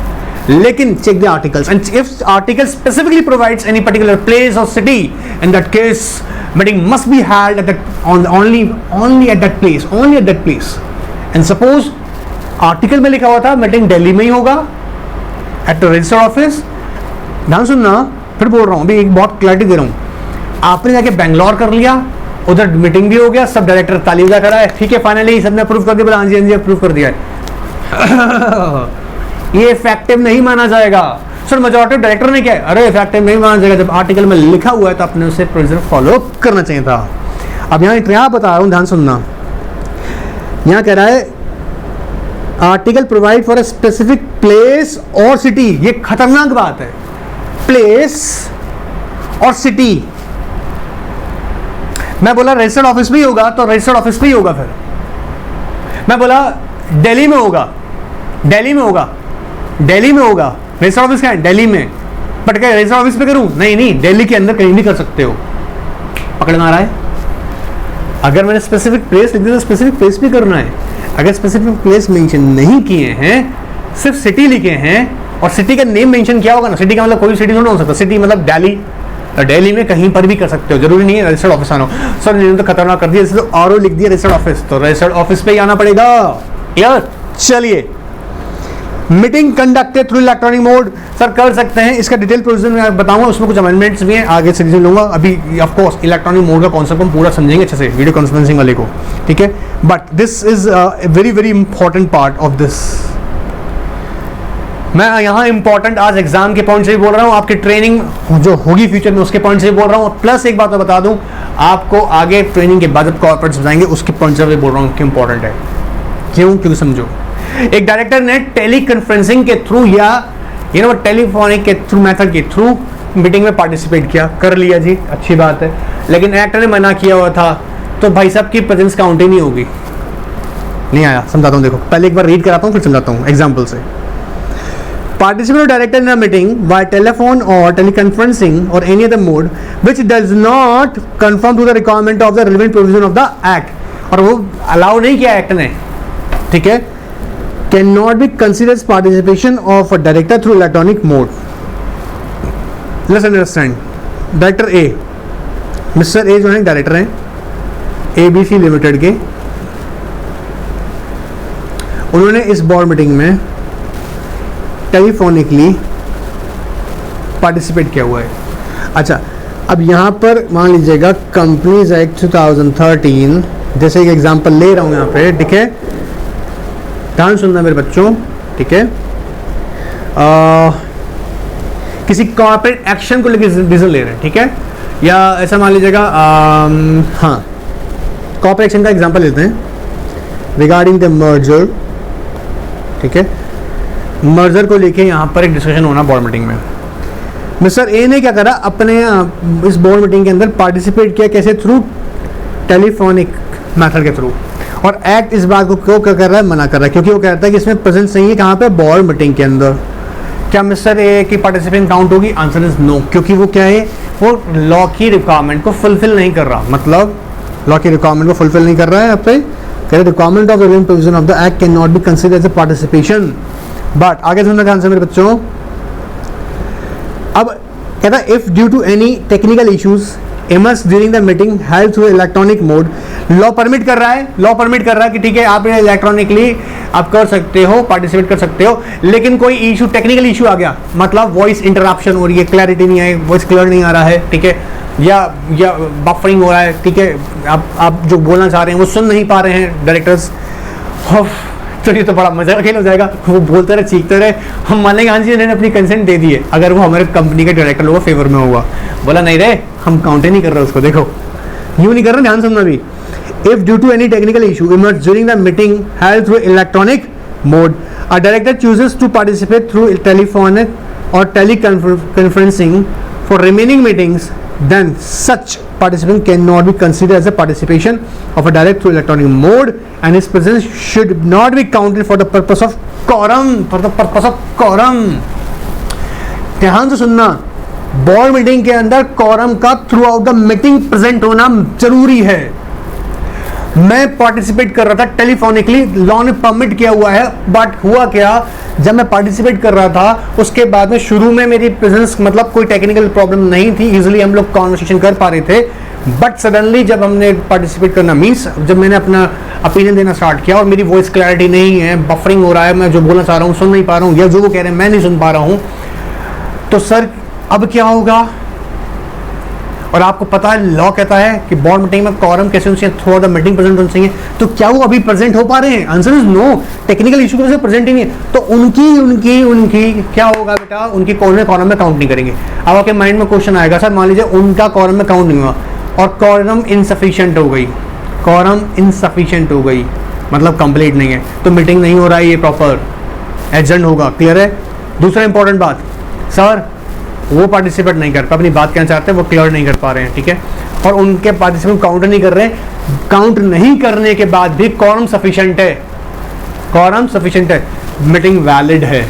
लेकिन check the articles, and if article specifically provides any particular place और city, in that case meeting must be held at that only at that place. And suppose article में लिखा हुआ था मीटिंग दिल्ली में ही होगा एट द रजिस्टर्ड ऑफिस। ध्यान सुनना, फिर बोल रहा हूँ, अभी एक बहुत क्लैरिटी दे रहा हूँ। आपने जाके बैंगलोर कर लिया, उधर मीटिंग भी हो गया, सब डायरेक्टर ताली बजा खड़ा है, ठीक है, फाइनली सबने अप्रूव कर दिया, हाँ जी अप्रूव कर दिया है। ये इफेक्टिव नहीं माना जाएगा। सर मेजॉरिटी डायरेक्टर ने क्या है, अरे इफेक्टिव नहीं माना जाएगा, जब आर्टिकल में लिखा हुआ है तो आपने उसे प्रोसीजर फॉलो करना चाहिए था। अब यहाँ बता रहा हूँ, ध्यान सुनना। यहाँ कह रहा है article provide for a specific place और सिटी। ये खतरनाक बात है, प्लेस और सिटी। मैं बोला रजिस्टर्ड ऑफिस में ही होगा तो रजिस्टर्ड ऑफिस पे ही होगा। फिर मैं बोला दिल्ली में होगा, दिल्ली में होगा, दिल्ली में होगा। रजिस्टर्ड ऑफिस क्या है, दिल्ली में। बट क्या रजिस्टर्ड ऑफिस पे करूं, नहीं नहीं, दिल्ली के अंदर कहीं भी कर सकते हो। पकड़ में आ रहा है? अगर मैंने स्पेसिफिक प्लेस लिख दिया तो स्पेसिफिक प्लेस भी करना है। अगर स्पेसिफिक प्लेस मेंशन नहीं किए हैं, सिर्फ सिटी लिखे हैं और सिटी का नेम मेंशन किया होगा ना, सिटी का मतलब कोई सिटी थोड़ा हो सकता, सिटी मतलब दिल्ली, दिल्ली में कहीं पर भी कर सकते हो, जरूरी नहीं है रजिस्टर्ड ऑफिस आना। सर इन्होंने तो खतरनाक कर दिया, तो आरओ लिख दिया रजिस्टर्ड ऑफिस, तो रजिस्टर्ड ऑफिस पे ही आना पड़ेगा यार। चलिए, meeting conducted through electronic mode, sir कर सकते हैं, इसका डिटेल प्रोविजन मैं बताऊंगा, उसमें कुछ अमेंडमेंट्स भी हैं, आगे से लूंगा। अभी ऑफ कोर्स इलेक्ट्रॉनिक मोड का कॉन्सेप्ट हम पूरा समझेंगे अच्छे से वीडियो कॉन्फ्रेंसिंग वाले को, ठीक है। But this is very very important part of this. मैं यहाँ इंपॉर्टेंट आज एग्जाम के पॉइंट से भी बोल रहा हूँ, आपकी ट्रेनिंग जो होगी फ्यूचर में उसके पॉइंट से भी बोल रहा हूँ, प्लस एक बात मैं बता दूँ आपको, आगे ट्रेनिंग के बाद जब कॉर्पोरेट्स जाएंगे उसके पॉइंट से भी बोल रहा हूँ कि इंपॉर्टेंट है। क्यों? क्योंकि समझो, एक डायरेक्टर ने टेली कॉन्फ्रेंसिंग के थ्रू या टेलीफोनिक के थ्रू मेथड के थ्रू मीटिंग में पार्टिसिपेट किया, कर लिया जी, अच्छी बात है, लेकिन एक्टर ने मना किया हुआ था, तो भाई साहब की प्रेजेंस काउंट ही नहीं होगी। नहीं आया? समझाता हूँ, देखो पहले एक बार रीड कराता हूँ फिर समझाता हूँ एग्जाम्पल से। Participant or director in a meeting by telephone or teleconferencing or any other mode which does not conform to the requirement of the relevant provision of the act, और वो अलाउ नहीं किया एक्ट ने, ठीक है, can not be considered participation of a director through electronic mode. Let's understand, director A, mister A जो है director हैं ABC लिमिटेड के, उन्होंने इस बोर्ड मीटिंग में टेलीफोनिकली पार्टिसिपेट किया हुआ है। अच्छा, अब यहाँ पर मान लीजिएगा कंपनीज एक्ट 2013, जैसे एक एग्जांपल ले रहा हूँ यहाँ पे, ठीक है, ध्यान सुनना मेरे बच्चों, ठीक है। किसी कॉर्पोरेट एक्शन को लेकर डिसीजन ले रहे हैं, ठीक है, या ऐसा मान लीजिएगा, हाँ कॉर्पोरेट एक्शन का एग्जांपल लेते हैं रिगार्डिंग द मर्जर, ठीक है, मर्जर को लेके यहाँ पर एक डिस्कशन होना बोर्ड मीटिंग में। मिस्टर ए ने क्या करा, अपने इस बोर्ड मीटिंग के अंदर पार्टिसिपेट किया, कैसे? थ्रू टेलीफोनिक मेथड के थ्रू, और एक्ट इस बात को क्यों कर रहा है, मना कर रहा है, क्योंकि वो कहता है कि इसमें प्रेजेंस नहीं है कहाँ पे, बोर्ड मीटिंग के अंदर। क्या मिस्टर ए की पार्टिसिपेशन काउंट होगी? आंसर इज नो, क्योंकि वो क्या है, वो लॉ की रिक्वायरमेंट को फुलफिल नहीं कर रहा, मतलब लॉ की रिक्वायरमेंट को फुलफिल नहीं कर रहा है। यहाँ पे कह रहे requirement of the relevant provision of the act can not be considered as a participation. But आगे सुनना ध्यान से मेरे बच्चों, अब कहता है if due to any technical issues emerge during the meeting held through electronic mode, law permit कर रहा है, लॉ परमिट कर रहा है कि ठीक है आप इलेक्ट्रॉनिकली आप कर सकते हो, पार्टिसिपेट कर सकते हो, लेकिन कोई इशू, टेक्निकल इशू आ गया, मतलब वॉइस इंटरप्शन हो रही है, क्लैरिटी नहीं आई, वॉइस क्लियर नहीं आ रहा है, ठीक है, या बफरिंग हो रहा है, ठीक है, आप जो बोलना चाह रहे हैं वो सुन नहीं पा रहे हैं डायरेक्टर्स, तो ये तो बड़ा मजा खेल हो जाएगा, वो बोलते रहे, चीखते रहे, हम मानेंगे हाँ जी इन्होंने अपनी कंसेंट दे दी है, अगर वो हमारे कंपनी के डायरेक्टर लोगों फेवर में होगा। बोला नहीं रे, हम काउंट ही नहीं कर रहे उसको, देखो यूं नहीं कर रहे, ध्यान सुनना भी। If due to any technical issue emerge during the meeting held through electronic mode, a director chooses to participate through telephonic और teleconferencing for remaining meetings, then such participant cannot be considered as a participation of a direct through electronic mode and his presence should not be counted for the purpose of quorum, for the purpose of quorum। ध्यान से सुनना, board meeting के अंदर quorum का through out the meeting present होना जरूरी है। मैं पार्टिसिपेट कर रहा था टेलीफोनिकली, लॉ ने परमिट किया हुआ है, बट हुआ क्या, जब मैं पार्टिसिपेट कर रहा था उसके बाद में शुरू में मेरी प्रेजेंस, मतलब कोई टेक्निकल प्रॉब्लम नहीं थी, इजीली हम लोग कॉन्वर्सेशन कर पा रहे थे, बट सडनली जब हमने पार्टिसिपेट करना मीन्स जब मैंने अपना ओपिनियन देना स्टार्ट किया और मेरी वॉइस क्लैरिटी नहीं है, बफरिंग हो रहा है, मैं जो बोलना चाह रहा हूँ सुन नहीं पा रहा हूँ, या जो वो कह रहे हैं मैं नहीं सुन पा रहा हूँ, तो सर अब क्या होगा, और आपको पता है लॉ कहता है कि बोर्ड मीटिंग में कॉरम कैसे होना चाहिए, through out the meeting present होना चाहिए। तो क्या वो अभी प्रेजेंट हो पा रहे हैं? Answer is no, technical issue की वजह से प्रेजेंट ही नहीं है। तो उनकी क्या होगा बेटा, उनकी कॉरम में काउंट नहीं करेंगे। अब आपके माइंड में क्वेश्चन आएगा, सर मान लीजिए उनका कॉरम में काउंट नहीं हुआ और कॉरम इनसफिशिएंट हो गई, कॉरम इनसफिशिएंट हो गई मतलब कंप्लीट नहीं है, तो मीटिंग नहीं हो रहा है, ये प्रॉपर एडजर्न होगा। क्लियर है? दूसरा इंपॉर्टेंट बात, सर वो पार्टिसिपेट नहीं कर पा, अपनी बात कहना चाहते हैं, वो क्लियर नहीं कर पा रहे हैं, ठीक है, और उनके पार्टिसिपेंट काउंट नहीं कर रहे हैं। काउंट नहीं करने के बाद भी कॉरम सफिशिएंट है, कॉरम सफिशिएंट है, मीटिंग वैलिड है,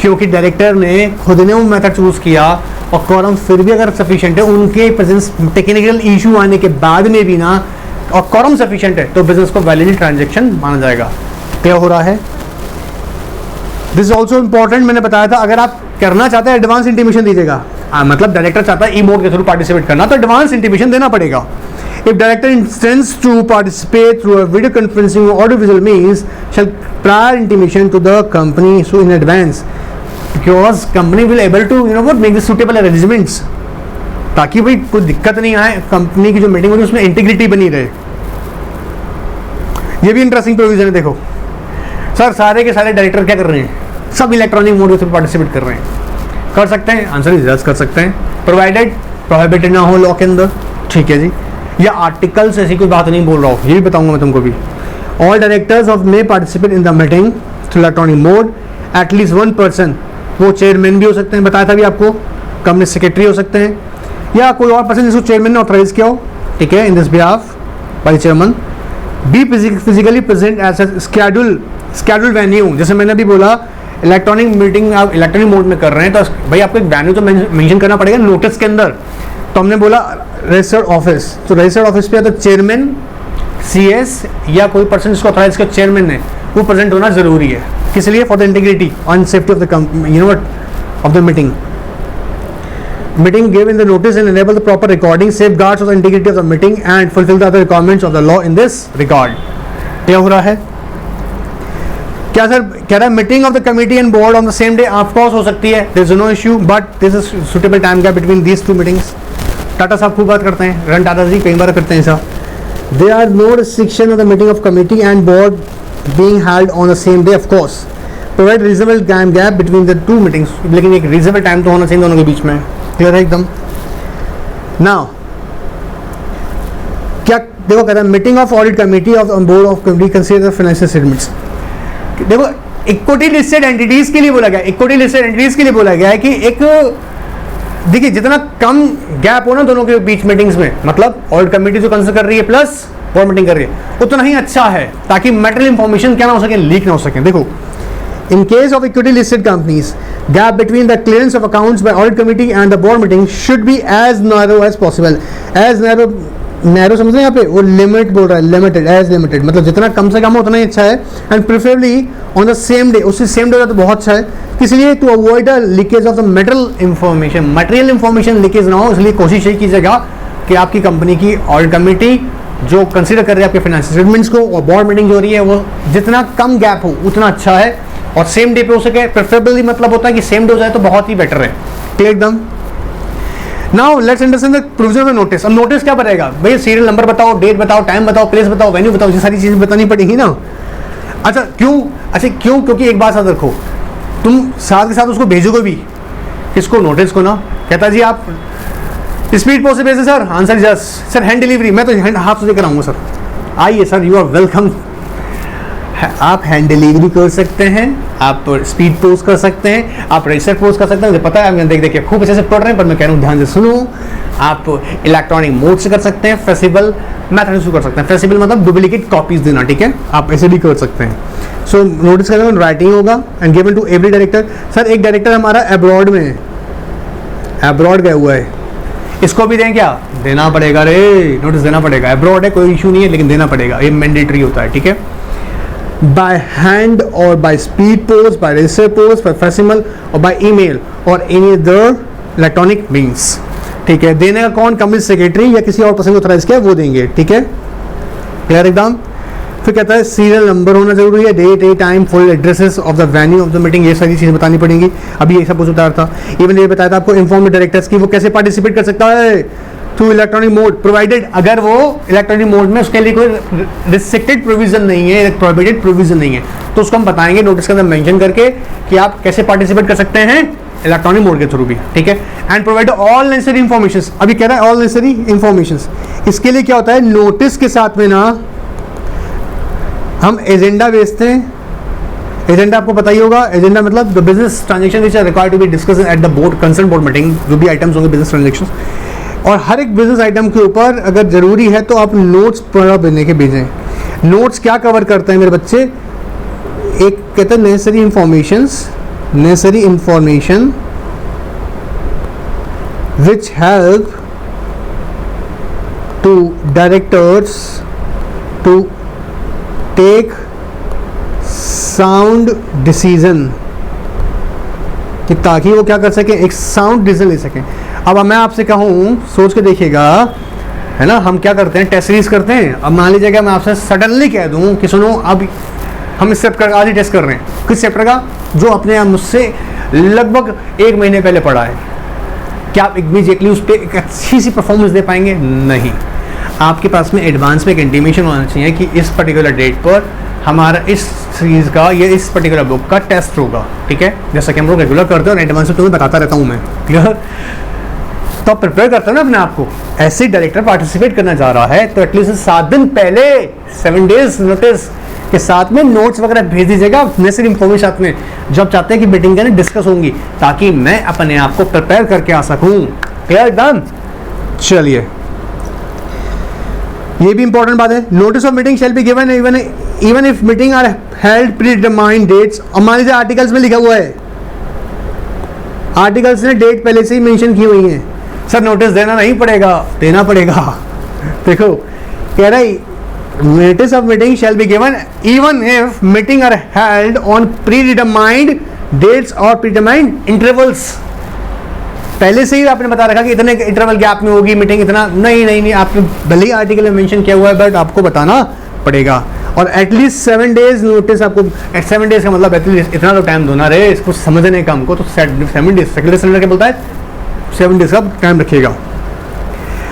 क्योंकि डायरेक्टर ने खुद ने वो मेथड चूज किया और कॉरम फिर भी अगर सफिशिएंट है, उनके प्रेजेंस टेक्निकल इशू आने के बाद में भी ना, और कॉरम सफिशिएंट है, तो बिजनेस को वैलिड ट्रांजैक्शन माना जाएगा। क्या हो रहा है? दिस इज ऑल्सो इंपॉर्टेंट, मैंने बताया था अगर आप करना चाहते हैं एडवांस इंटीमेशन दीजिएगा। मतलब डायरेक्टर चाहता है ई मोड के थ्रू पार्टिसिपेट करना, तो एडवांस इंटीमेशन देना पड़ेगा। If director intends to participate through a video conferencing और audio visual means shall prior intimation to the company so in advance, because company will able to what make the suitable arrangements, ताकि भाई कोई दिक्कत नहीं आए, company की जो meeting होगी उसमें इंटीग्रिटी बनी रहे। ये भी इंटरेस्टिंग प्रोविजन है। देखो सर, सारे के सारे डायरेक्टर क्या कर रहे हैं, सब इलेक्ट्रॉनिक मोड के थ्रू पार्टिसिपेट कर रहे हैं, कर सकते हैं? आंसर इज यस, कर सकते हैं, प्रोवाइडेड प्रोहिबिटेड ना हो लॉ के अंदर, ठीक है जी। या आर्टिकल्स ऐसी कोई बात नहीं बोल रहा हूँ, ये भी बताऊंगा मैं तुमको भी। All directors of May participate in the meeting through electronic mode, at least one person, वो चेयरमैन भी हो सकते हैं, बताया था भी आपको, कंपनी सेक्रेटरी हो सकते हैं, या कोई और पर्सन जिसको चेयरमैन ने ऑथराइज किया हो, ठीक है, in this behalf by chairman, be physically present as a schedule venue. जैसे मैंने अभी बोला, इलेक्ट्रॉनिक मीटिंग आप इलेक्ट्रॉनिक मोड में कर रहे हैं, तो भाई आपको एक वेन्यू तो मेंशन करना पड़ेगा नोटिस के अंदर। तो हमने बोला रजिस्टर्ड ऑफिस, तो रजिस्टर्ड ऑफिस पे या तो चेयरमैन, सीएस या कोई पर्सन जिसको ऑथराइज किया चेयरमैन ने, वो प्रेजेंट होना जरूरी है। किस लिए? For the integrity and safety of the of the meeting. Meeting given the notice and enable the proper recording, safeguards of the integrity of the meeting and fulfill the other requirements of the law in this regard. क्या हो रहा है? क्या sir कह रहा है meeting of the committee and board on the same day? Of course हो सकती है, there is no issue, but this is suitable time gap between these two meetings. Tata साहब खूब बात करते हैं, रन टाटा जी कई बार करते हैं ऐसा। There are no restriction of the meeting of committee and board being held on the same day, of course provide reasonable time gap between the two meetings, लेकिन एक रीजनेबल टाइम तो होना चाहिए दोनों के बीच में। क्लियर है एकदम? नाउ क्या देखो, कहता है meeting of audit committee of board of committee consider financial statements. देखो इक्विटी लिस्टेड एंटिटीज के लिए बोला गया, इक्विटी लिस्टेड एंटिटीज के लिए बोला गया है कि एक देखिए जितना कम गैप हो ना दोनों के बीच मीटिंग्स में, मतलब ऑडिट कमेटी जो कंसिडर कर रही है प्लस बोर्ड मीटिंग कर रही है, उतना ही अच्छा है, ताकि मैटेरियल इंफॉर्मेशन क्या ना हो सके, लीक ना हो सके। देखो in case of equity listed companies, gap between the clearance of accounts by audit committee and the board meeting should be as narrow as possible. as narrow समझ रहे हैं यहाँ पे, वो लिमिट बोल रहा है, लिमिटेड, एज लिमिटेड, मतलब जितना कम से कम हो उतना ही अच्छा है। And preferably on the same day, उसी सेम डे तो बहुत अच्छा है। इसलिए to avoid the leakage of the material information leakage ना हो, इसलिए कोशिश यही कीजिएगा कि आपकी कंपनी की ऑडिट कमेटी जो कंसीडर कर रही है आपके फाइनेंशियल स्टेटमेंट्स को, और बोर्ड मीटिंग जो हो रही है वो जितना कम गैप हो उतना अच्छा है, और सेम डे पे हो सके, प्रेफरेबली मतलब होता है कि सेम डे हो जाए तो बहुत ही बेटर है। क्लियर एकदम? Now let's understand the provision of notice. अब नोटिस क्या बनेगा भाई? सीरियल नंबर बताओ, डेट बताओ, टाइम बताओ, प्लेस बताओ, वेन्यू बताओ, ये सारी चीजें बतानी पड़ेगी ना। अच्छा क्यों? क्योंकि एक बात याद रखो, तुम साथ के साथ उसको भेजोगे भी, किसको? नोटिस को ना। कहता जी आप स्पीड पोस्ट से भेजे sir, answer just sir hand delivery, मैं तो हाथ से लेकर आऊँगा सर। आइए सर, यू आर वेलकम। आप हैंड डिलीवरी कर सकते हैं, आप स्पीड पोस्ट कर सकते हैं, आप रजिस्टर पोस्ट कर सकते हैं। मुझे पता है आप देख के खूब अच्छे से पढ़ रहे हैं, पर मैं कह रहा हूँ ध्यान से सुनो। आप इलेक्ट्रॉनिक मोड से कर सकते हैं, फेसिबल मेथड से कर सकते हैं। फेसिबल मतलब डुप्लीकेट कॉपीज देना, ठीक है, आप ऐसे भी कर सकते हैं। सो नोटिस का राइटिंग होगा and given to every director. Sir एक डायरेक्टर हमारा अब्रॉड में है, अब्रॉड गया हुआ है, इसको भी दें क्या? देना पड़ेगा रे, नोटिस देना पड़ेगा। अब्रॉड है कोई इशू नहीं है, लेकिन देना पड़ेगा, ये मैंडेटरी होता है, ठीक है। by hand or by speed post, by register post, by facsimile or by email or any other electronic means, ठीक है। देने का कौन? कंपनी सेक्रेटरी या किसी और पर्सन को ऑथराइज किया वो देंगे, ठीक है। क्लियर एकदम? फिर कहता है सीरियल नंबर होना जरूरी है, date, time, full addresses of the venue of the meeting, ये सारी चीजें बतानी पड़ेंगी। अभी ये सब कुछ बता रहा था। इवन ये बताया था आपको इन्फॉर्म डायरेक्टर्स की वो कैसे पार्टिसिपेट कर सकता है, थ्रू इलेक्ट्रॉनिक मोड प्रोवाइडेड, अगर वो इलेक्ट्रॉनिक मोड में उसके लिए कोई रिस्ट्रिक्टेड प्रोविजन नहीं है, प्रोहिबिटेड प्रोविजन नहीं है, तो उसको हम बताएंगे नोटिस के अंदर मेंशन करके कि आप कैसे पार्टिसिपेट कर सकते हैं इलेक्ट्रॉनिक मोड के थ्रू भी, ठीक है। And provide all necessary informations, अभी कह रहा है ऑल नेसेसरी इंफॉर्मेशंस। इसके लिए क्या होता है, नोटिस के साथ में ना हम एजेंडा भेजते हैं। एजेंडा आपको पता ही होगा, एजेंडा मतलब the business transaction which are required to be discussed at the board concern board meeting, जो भी आइटम्स होंगे बिजनेस ट्रांजेक्शन, और हर एक बिजनेस आइटम के ऊपर अगर जरूरी है तो आप नोट्स पूरा बनने के भेजें। नोट्स क्या कवर करते हैं मेरे बच्चे, एक कहते हैं necessary informations, necessary information which help to directors to take sound decision, कि ताकि वो क्या कर सकें, एक साउंड डिसीजन ले सकें। अब मैं आपसे कहूँ, सोच के देखिएगा, है ना, हम क्या करते हैं, टेस्ट सीरीज करते हैं। अब मान लीजिएगा मैं आपसे सडनली कह दूँ कि सुनो अब हम इस चैप्टर का आज ही टेस्ट कर रहे हैं, किस चैप्टर का, जो अपने आप मुझसे लगभग 1 महीने पहले पढ़ा है, क्या आप इमीडिएटली उस पर एक अच्छी सी परफॉर्मेंस दे पाएंगे? नहीं। आपके पास में एडवांस में एक इंटीमेशन होना चाहिए कि इस पर्टिकुलर डेट पर हमारा इस सीरीज का या इस पर्टिकुलर बुक का टेस्ट होगा, ठीक है, जैसा कि हम लोग रेगुलर करते हैं और एडवांस में तुम्हें बताता रहता हूँ मैं, क्लियर। तो आप प्रिपेयर करते हो ना अपने आप को, ऐसे डायरेक्टर पार्टिसिपेट करना जा रहा है तो एटलीस्ट 7 दिन पहले 7 डेज नोटिस के साथ में नोट्स वगैरह भेज दीजिएगा, नेसेसरी इंफॉर्मेशन साथ में, जब चाहते हैं कि मीटिंग करें डिस्कस होंगी, ताकि मैं अपने आप को प्रिपेयर करके आ सकूं। क्लियर एकदम? चलिए, ये भी इंपॉर्टेंट बात है। Notice of meeting shall be given even if meeting are held predetermined dates. अब मान लीजिए आर्टिकल्स में लिखा हुआ है, आर्टिकल्स ने डेट पहले से ही मेंशन की हुई है, सर नोटिस देना नहीं पड़ेगा, देना पड़ेगा। देखो कह रहा है notice of meeting shall be given even if meeting are held on predetermined dates or predetermined intervals। पहले से ही आपने बता रखा कि इतने इंटरवल गैप में होगी मीटिंग, इतना नहीं, आपने भले ही आर्टिकल में मेंशन किया हुआ है बट आपको बताना पड़ेगा। और एटलीस्ट 7 डेज नोटिस आपको, 7 डेज का मतलब एटलीस्ट इतना तो टाइम दो ना रे, इसको समझने का हमको, तो 7 डेज सेक्रेटरी जनरल क्या बोलता है, 7 डेज का टाइम रखिएगा।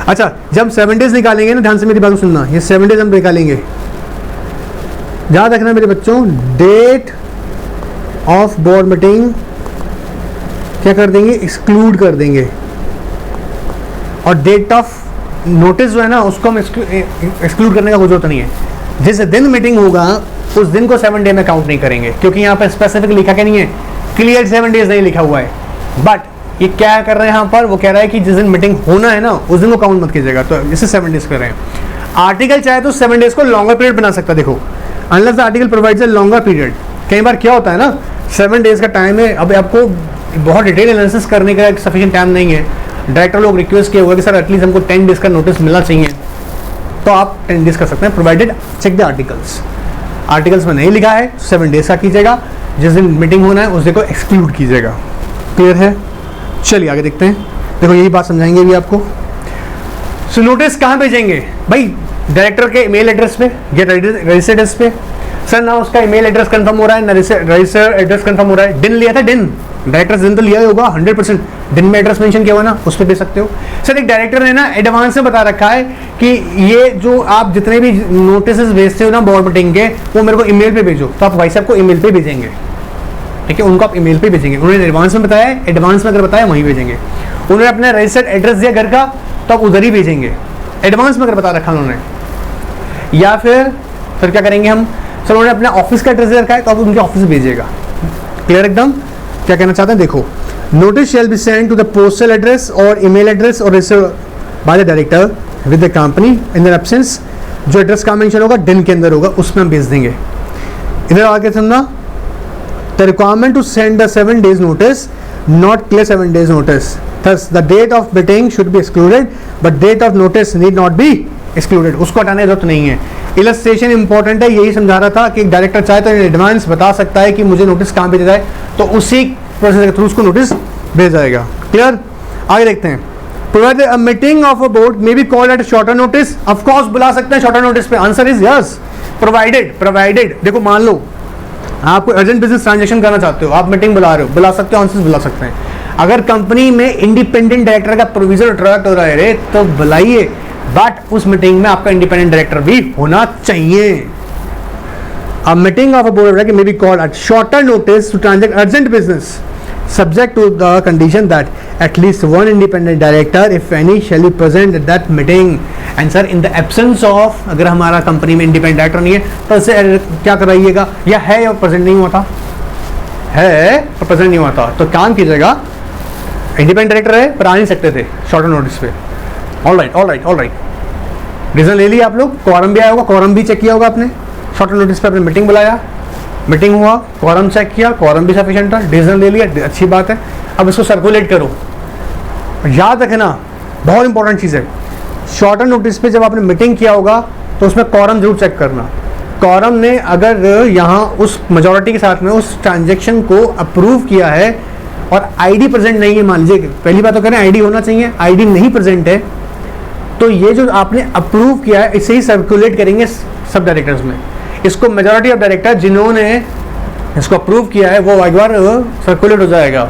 अच्छा, जब 7 डेज निकालेंगे ना, ध्यान से मेरी बात सुनना, ये 7 डेज हम निकालेंगे, याद रखना मेरे बच्चों, डेट ऑफ बोर्ड मीटिंग क्या कर देंगे, एक्सक्लूड कर देंगे, और डेट ऑफ नोटिस जो है ना उसको हम एक्सक्लूड करने का कोई जरूरत नहीं है। जिस दिन मीटिंग होगा उस दिन को 7 डे में काउंट नहीं करेंगे, क्योंकि यहाँ पर स्पेसिफिक लिखा क्या नहीं है, क्लियर 7 डेज नहीं लिखा हुआ है। बट ये क्या कर रहे हैं यहाँ पर, वो कह रहा है कि जिस दिन मीटिंग होना है ना उस दिन को काउंट मत कीजिएगा, तो इसे 7 डेज कर रहे हैं। आर्टिकल चाहे तो 7 डेज को लॉन्गर पीरियड बना सकता है। देखो, unless the article provides a longer period, कई बार क्या होता है ना 7 डेज का टाइम है, अब आपको बहुत डिटेल एनालिसिस करने का सफिशिएंट टाइम नहीं है, डायरेक्टर लोग रिक्वेस्ट किया होगा कि सर एटलीस्ट हमको 10 डेज का नोटिस मिलना चाहिए, तो आप 10 डेज कर सकते हैं, provided check the articles. Articles में नहीं लिखा है 7 डेज का कीजिएगा, जिस दिन मीटिंग होना है उस दिन को एक्सक्लूड कीजिएगा। क्लियर है? चलिए आगे देखते हैं। देखो यही बात समझाएंगे भी आपको। सो नोटिस कहाँ भेजेंगे भाई, डायरेक्टर के ईमेल एड्रेस पे या रजिस्टर्ड एड्रेस पे। सर ना उसका ईमेल एड्रेस कंफर्म हो रहा है ना रजिस्टर्ड एड्रेस कंफर्म हो रहा है, दिन लिया था, दिन डायरेक्टर दिन तो लिया ही होगा 100%, दिन में एड्रेस मेंशन किया हुआ ना, उस पर भेज सकते हो। सर एक डायरेक्टर ने ना एडवांस में बता रखा है कि ये जो आप जितने भी नोटिस भेजते हो ना बोर्ड मीटिंग के, वो मेरे को ईमेल पे भेजो, तो आप भाई साहब को ईमेल पे भेजेंगे, ठीक है, उनको आप ईमेल पे भेजेंगे। उन्होंने एडवांस में बताया, एडवांस में अगर बताया वहीं भेजेंगे। उन्होंने अपना रजिस्टर्ड एड्रेस दिया घर का, तो आप उधर ही भेजेंगे, एडवांस में अगर बता रखा उन्होंने। या फिर क्या करेंगे हम, सर उन्होंने अपना ऑफिस का एड्रेस दे रखा है, तो आप उनके ऑफिस भेजिएगा। क्लियर एकदम? क्या कहना चाहते हैं देखो, notice shall be send to the postal address और ईमेल एड्रेस और registered by the director with the company in their absence. जो एड्रेस का मेंशन होगा दिन के अंदर होगा, उसमें हम भेज देंगे। इधर आगे समझना, the requirement to send the 7 days notice not clear 7 days notice, thus the date of meeting should be excluded but date of notice need not be excluded। उसको हटाने की जरूरत नहीं है। इलस्ट्रेशन इंपॉर्टेंट है, यही समझा रहा था कि एक डायरेक्टर चाहे तो एडवांस बता सकता है कि मुझे नोटिस कहाँ भेजा जाए, तो उसी प्रोसेस के थ्रू उसको नोटिस भेज जाएगा। क्लियर? आगे देखते हैं। Provide a meeting of a board may be called eight shorter notice. Of course बुला सकते हैं शॉर्टर नोटिस पे, आंसर इज यस। प्रोवाइडेड देखो मान लो आप कोई अर्जेंट बिजनेस ट्रांजेक्शन करना चाहते हो, आप मीटिंग बुला रहे हो, बुला सकते हो, आंसर बुला सकते हैं। अगर कंपनी में इंडिपेंडेंट डायरेक्टर का प्रोविजन इंटरेक्ट हो रहा है रे तो बुलाइए, बट उस मीटिंग में आपका इंडिपेंडेंट डायरेक्टर भी होना चाहिए। A meeting of a board of directors may be called at shorter notice to transact urgent business, subject to the condition that at least one independent director, if any, shall be present at that meeting. And sir, in the absence of, अगर हमारा company में independent director नहीं है तो इसे क्या कराइएगा, या है या प्रेजेंट नहीं होता है तो प्रेजेंट नहीं होता, तो काम कीजिएगा इंडिपेंडेंट डायरेक्टर है पर आ नहीं सकते थे शॉर्टर नोटिस पे। ऑल राइट, डिसीजन ले लिया आप लोग, क्वारम भी आया होगा, क्वारम भी चेक किया होगा आपने, शॉर्टर नोटिस पे आपने मीटिंग बुलाया, मीटिंग हुआ, क्वारम चेक किया, क्वारम भी सफिशिएंट था, डिसीजन ले लिया, अच्छी बात है। अब इसको सर्कुलेट करो। याद रखना बहुत इंपॉर्टेंट चीज़ है, शॉर्टर नोटिस पे जब आपने मीटिंग किया होगा तो उसमें क्वारम जरूर चेक करना। क्वारम ने अगर यहाँ उस मेजॉरिटी के साथ में उस ट्रांजेक्शन को अप्रूव किया है और आईडी प्रेजेंट नहीं है, मान लीजिए पहली बात तो करें आईडी होना चाहिए, आईडी नहीं प्रेजेंट है, तो ये जो आपने अप्रूव किया है इसे ही सर्कुलेट करेंगे सब डायरेक्टर्स में। इसको मेजॉरिटी ऑफ डायरेक्टर जिन्होंने इसको अप्रूव किया है वो एक बार सर्कुलेट हो जाएगा।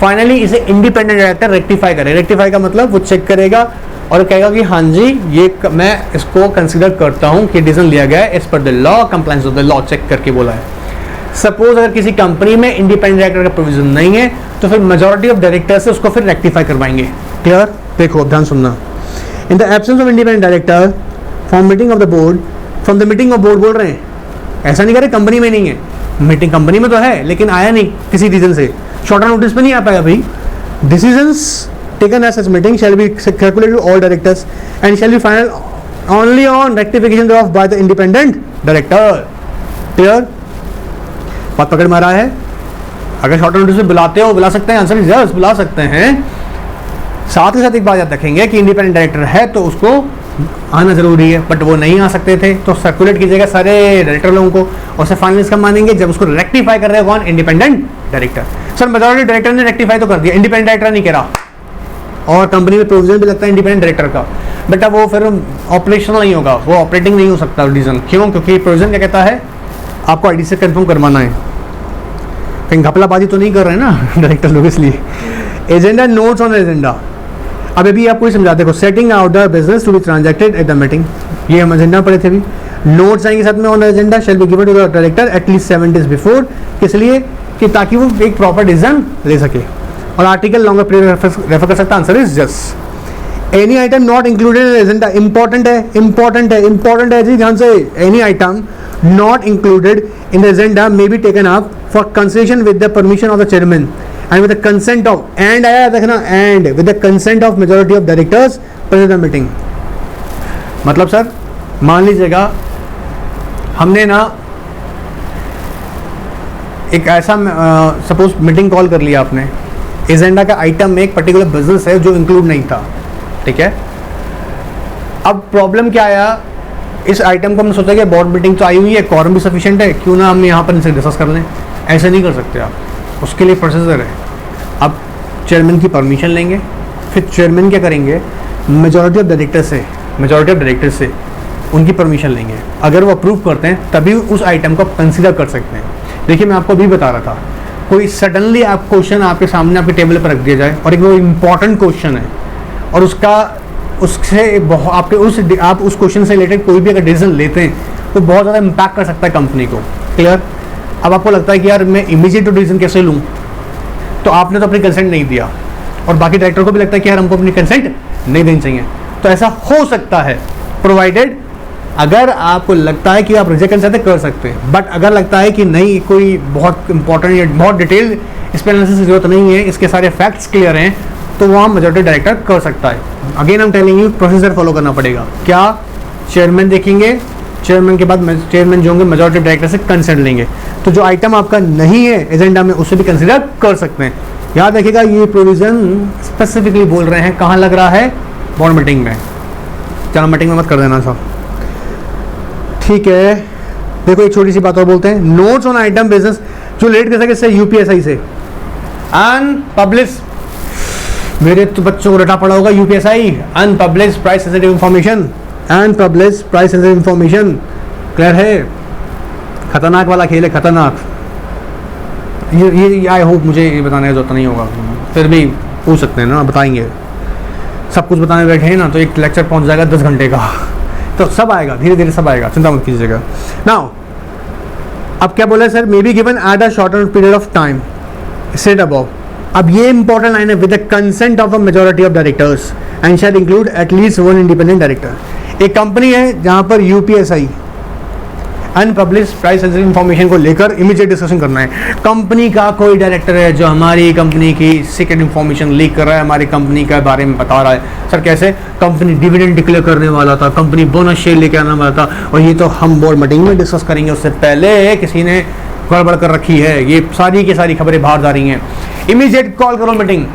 फाइनली इसे इंडिपेंडेंट डायरेक्टर रेक्टिफाई करे, रेक्टिफाई का मतलब वो चेक करेगा और कहेगा कि हाँ जी ये मैं इसको कंसिडर करता हूँ कि डिसीजन लिया गया है as per the law, compliance of the law check करके बोला है। सपोज अगर किसी कंपनी में इंडिपेंडेंट डायरेक्टर का प्रोविजन नहीं है तो फिर मेजॉरिटी ऑफ डायरेक्टर से उसको फिर रेक्टिफाई करवाएंगे। क्लियर? देखो ध्यान सुनना, in the absence of independent director from meeting of the board, from the meeting of board बोल रहे हैं, ऐसा नहीं करे कंपनी में नहीं है, मीटिंग कंपनी में तो है लेकिन आया नहीं किसी रीजन से, शॉर्टर नोटिस पे नहीं आ पाया भाई। Decisions taken as such meeting shall be circulated to all directors and shall be final only on rectification of by the independent director. Clear? बात पकड़ में आ रहा है? अगर शॉर्टर नोटिस पे बुलाते हो, बुला सकते हैं, आंसर इज यस, बुला सकते हैं। साथ ही साथ एक बात याद रखेंगे कि इंडिपेंडेंट डायरेक्टर है तो उसको आना जरूरी है, बट वो नहीं आ सकते थे तो सर्कुलेट कीजिएगा सारे डायरेक्टर लोगों को, और उसे फाइनल इसका मानेंगे जब उसको रेक्टिफाई कर रहे हैं कौन? Independent director. Sir majority director ने रेक्टिफाई तो कर दिया, इंडिपेंडेंट डायरेक्टर नहीं करा, और कंपनी में प्रोविजन भी लगता है इंडिपेंडेंट डायरेक्टर का, बेटा वो फिर ऑपरेशनल नहीं होगा, वो ऑपरेटिंग नहीं हो सकता रीजन। क्यों? क्योंकि प्रोविजन क्या कहता है, आपको आईडी से कंफर्म करवाना है, कहीं घपलाबाजी तो नहीं कर रहे हैं ना डायरेक्टर लोग, इसलिए। एजेंडा, नोट्स ऑन एजेंडा, अब अभी आपको समझाते देखो, setting out the business to be transacted at the meeting, ये हम एजेंडा पढ़े थे अभी। नोट्स आएंगे साथ में on agenda shall be given to the director at least 7 days before, किस लिए? कि ताकि वो एक प्रॉपर डिसीजन ले सके। और आर्टिकल लॉन्गर पीरियड रेफर कर सकता, answer is yes. Any item not included in agenda, important है जी, ध्यान से। Any item not included in the agenda may be taken up for consideration with the permission of the chairman and with the consent of, and आया देखना, and with the consent of majority of directors present at the meeting। मतलब sir मान लीजिएगा हमने ना एक ऐसा suppose meeting call कर लिया आपने, एजेंडा का आइटम में एक पर्टिकुलर बिजनेस है जो इंक्लूड नहीं था, ठीक है। अब प्रॉब्लम क्या आया, इस आइटम को हमने सोचा कि बोर्ड मीटिंग तो आई हुई है, क्वारम भी सफिशिएंट है, क्यों ना हम यहाँ पर इनसे डिस्कस कर लें। ऐसे नहीं कर सकते आप, उसके लिए प्रोसीजर है। अब चेयरमैन की परमिशन लेंगे, फिर चेयरमैन क्या करेंगे, मेजॉरिटी ऑफ डायरेक्टर से उनकी परमिशन लेंगे, अगर वो अप्रूव करते हैं तभी उस आइटम को कंसीडर कर सकते हैं। देखिए मैं आपको अभी बता रहा था, कोई सडनली आप क्वेश्चन आपके सामने आपके टेबल पर रख दिया जाए और एक वो इम्पॉर्टेंट क्वेश्चन है और आप उस क्वेश्चन से रिलेटेड कोई भी अगर डिसीजन लेते हैं तो बहुत ज़्यादा इम्पैक्ट कर सकता है कंपनी को। क्लियर? अब आपको लगता है कि यार मैं इमीडिएट डिसीजन कैसे लूँ, तो आपने तो अपनी कंसेंट नहीं दिया, और बाकी डायरेक्टर को भी लगता है कि यार हमको अपनी कंसेंट नहीं देनी चाहिए, तो ऐसा हो सकता है, प्रोवाइडेड अगर आपको लगता है कि आप रिजेक्ट कर सकते कर सकते हैं, बट अगर लगता है कि नहीं कोई बहुत इंपॉर्टेंट या बहुत डिटेल इस पर एनालिसिस की जरूरत नहीं है, इसके सारे फैक्ट्स क्लियर हैं, तो वहाँ मेजॉरिटी डायरेक्टर कर सकता है। अगेन हम टेलिंग यू प्रोसीजर फॉलो करना पड़ेगा। क्या? चेयरमैन देखेंगे, चेयरमैन के बाद चेयरमैन जो होंगे मेजॉरिटी डायरेक्टर से कंसेंट लेंगे, तो जो आइटम आपका नहीं है एजेंडा में उसे भी कंसिडर कर सकते हैं। याद रखिएगा ये प्रोविजन स्पेसिफिकली बोल रहे हैं, कहाँ लग रहा है? बोर्ड मीटिंग में। चलो मीटिंग में मत कर देना सब, ठीक है। देखो एक छोटी सी बात और बोलते हैं, नोट्स ऑन आइटम बिजनेस जो लेट कर सके यूपीएसआई से अनपब्लिश, मेरे तो बच्चों को रटा पड़ा होगा UPSI, unpublish price sensitive information, unpublish price sensitive information. Clear है? खतरनाक वाला खेल है, खतरनाक। ये आई होप मुझे ये बताने की जरूरत नहीं होगा, फिर भी पूछ सकते हैं ना, बताएंगे। सब कुछ बताने बैठे हैं ना तो एक लेक्चर पहुंच जाएगा 10 घंटे का, तो सब आएगा, धीरे धीरे सब आएगा, चिंता मत कीजिएगा। नाउ अब क्या बोला है sir, may be given at a shorter period of time said above. अब ये इंपॉर्टेंट लाइन है, with the consent of a majority of directors and shall include at least one independent director. एक कंपनी है जहां पर UPSI unpublish price sensitive information को लेकर immediate discussion करना है। कंपनी का कोई डायरेक्टर है जो हमारी कंपनी की सीक्रेट इन्फॉर्मेशन लीक कर रहा है, हमारी कंपनी के बारे में बता रहा है। सर कैसे? कंपनी डिविडेंड डिक्लेयर करने वाला था, कंपनी बोनस शेयर लेके आने वाला था, और ये तो हम बोर्ड मीटिंग में डिस्कस करेंगे, उससे पहले किसी ने गड़बड़ कर रखी है, ये सारी की सारी खबरें बाहर जा रही हैं। इमीडिएट कॉल करो मीटिंग।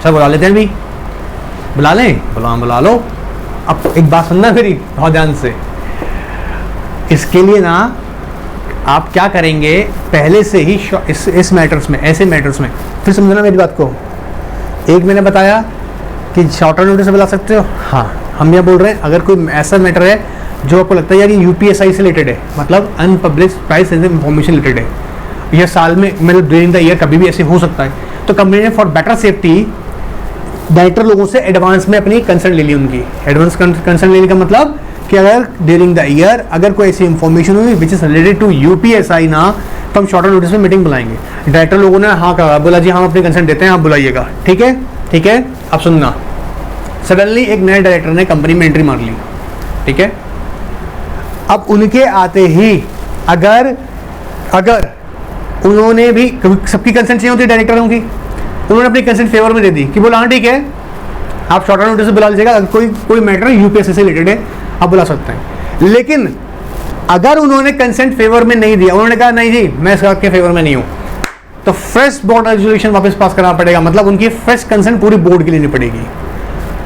सर बुला लेते हैं भी, बुला लें, बुला लो। अब एक बात सुनना मेरी बहुत ध्यान से, इसके लिए ना आप क्या करेंगे, पहले से ही इस मैटर्स में, ऐसे मैटर्स में, फिर समझना मेरी बात को। एक मैंने बताया कि शॉर्टर नोटिस से बुला सकते हो, हाँ हम ये बोल रहे हैं अगर कोई ऐसा मैटर है जो आपको लगता है यार ये यूपीएसआई से रिलेटेड है, मतलब unpublish price sensitive information related है, यह साल में मतलब ड्यूरिंग द ईयर कभी भी ऐसे हो सकता है, तो कंपनी ने फॉर बेटर सेफ्टी डायरेक्टर लोगों से एडवांस में अपनी कंसर्न ले ली। उनकी एडवांस कंसर्न लेने का मतलब कि अगर ड्यूरिंग द ईयर अगर कोई ऐसी इंफॉर्मेशन हुई which is related to UPSI ना, तो हम शॉर्टर नोटिस में मीटिंग बुलाएंगे। डायरेक्टर लोगों ने हाँ कहा, बोला जी हम अपनी कंसर्न देते हैं, आप बुलाइएगा। ठीक है, ठीक है। अब सुनना, सडनली एक नए डायरेक्टर ने कंपनी में एंट्री मार ली, ठीक है। अब उनके आते ही अगर उन्होंने भी, सबकी कंसेंट चाहिए होती है डायरेक्टरों की, उन्होंने अपनी कंसेंट फेवर में दे दी कि बोला हाँ ठीक है आप शॉर्टर नोटिस से बुला लीजिएगा, अगर कोई मैटर यूपीएससी से रिलेटेड है आप बुला सकते हैं। लेकिन अगर उन्होंने कंसेंट फेवर में नहीं दिया, उन्होंने कहा नहीं जी मैं इसके फेवर में नहीं हूं, तो फ्रेश बोर्ड रेजोल्यूशन वापस पास करना पड़ेगा, मतलब उनकी फ्रेश कंसेंट पूरी बोर्ड की लेनी पड़ेगी।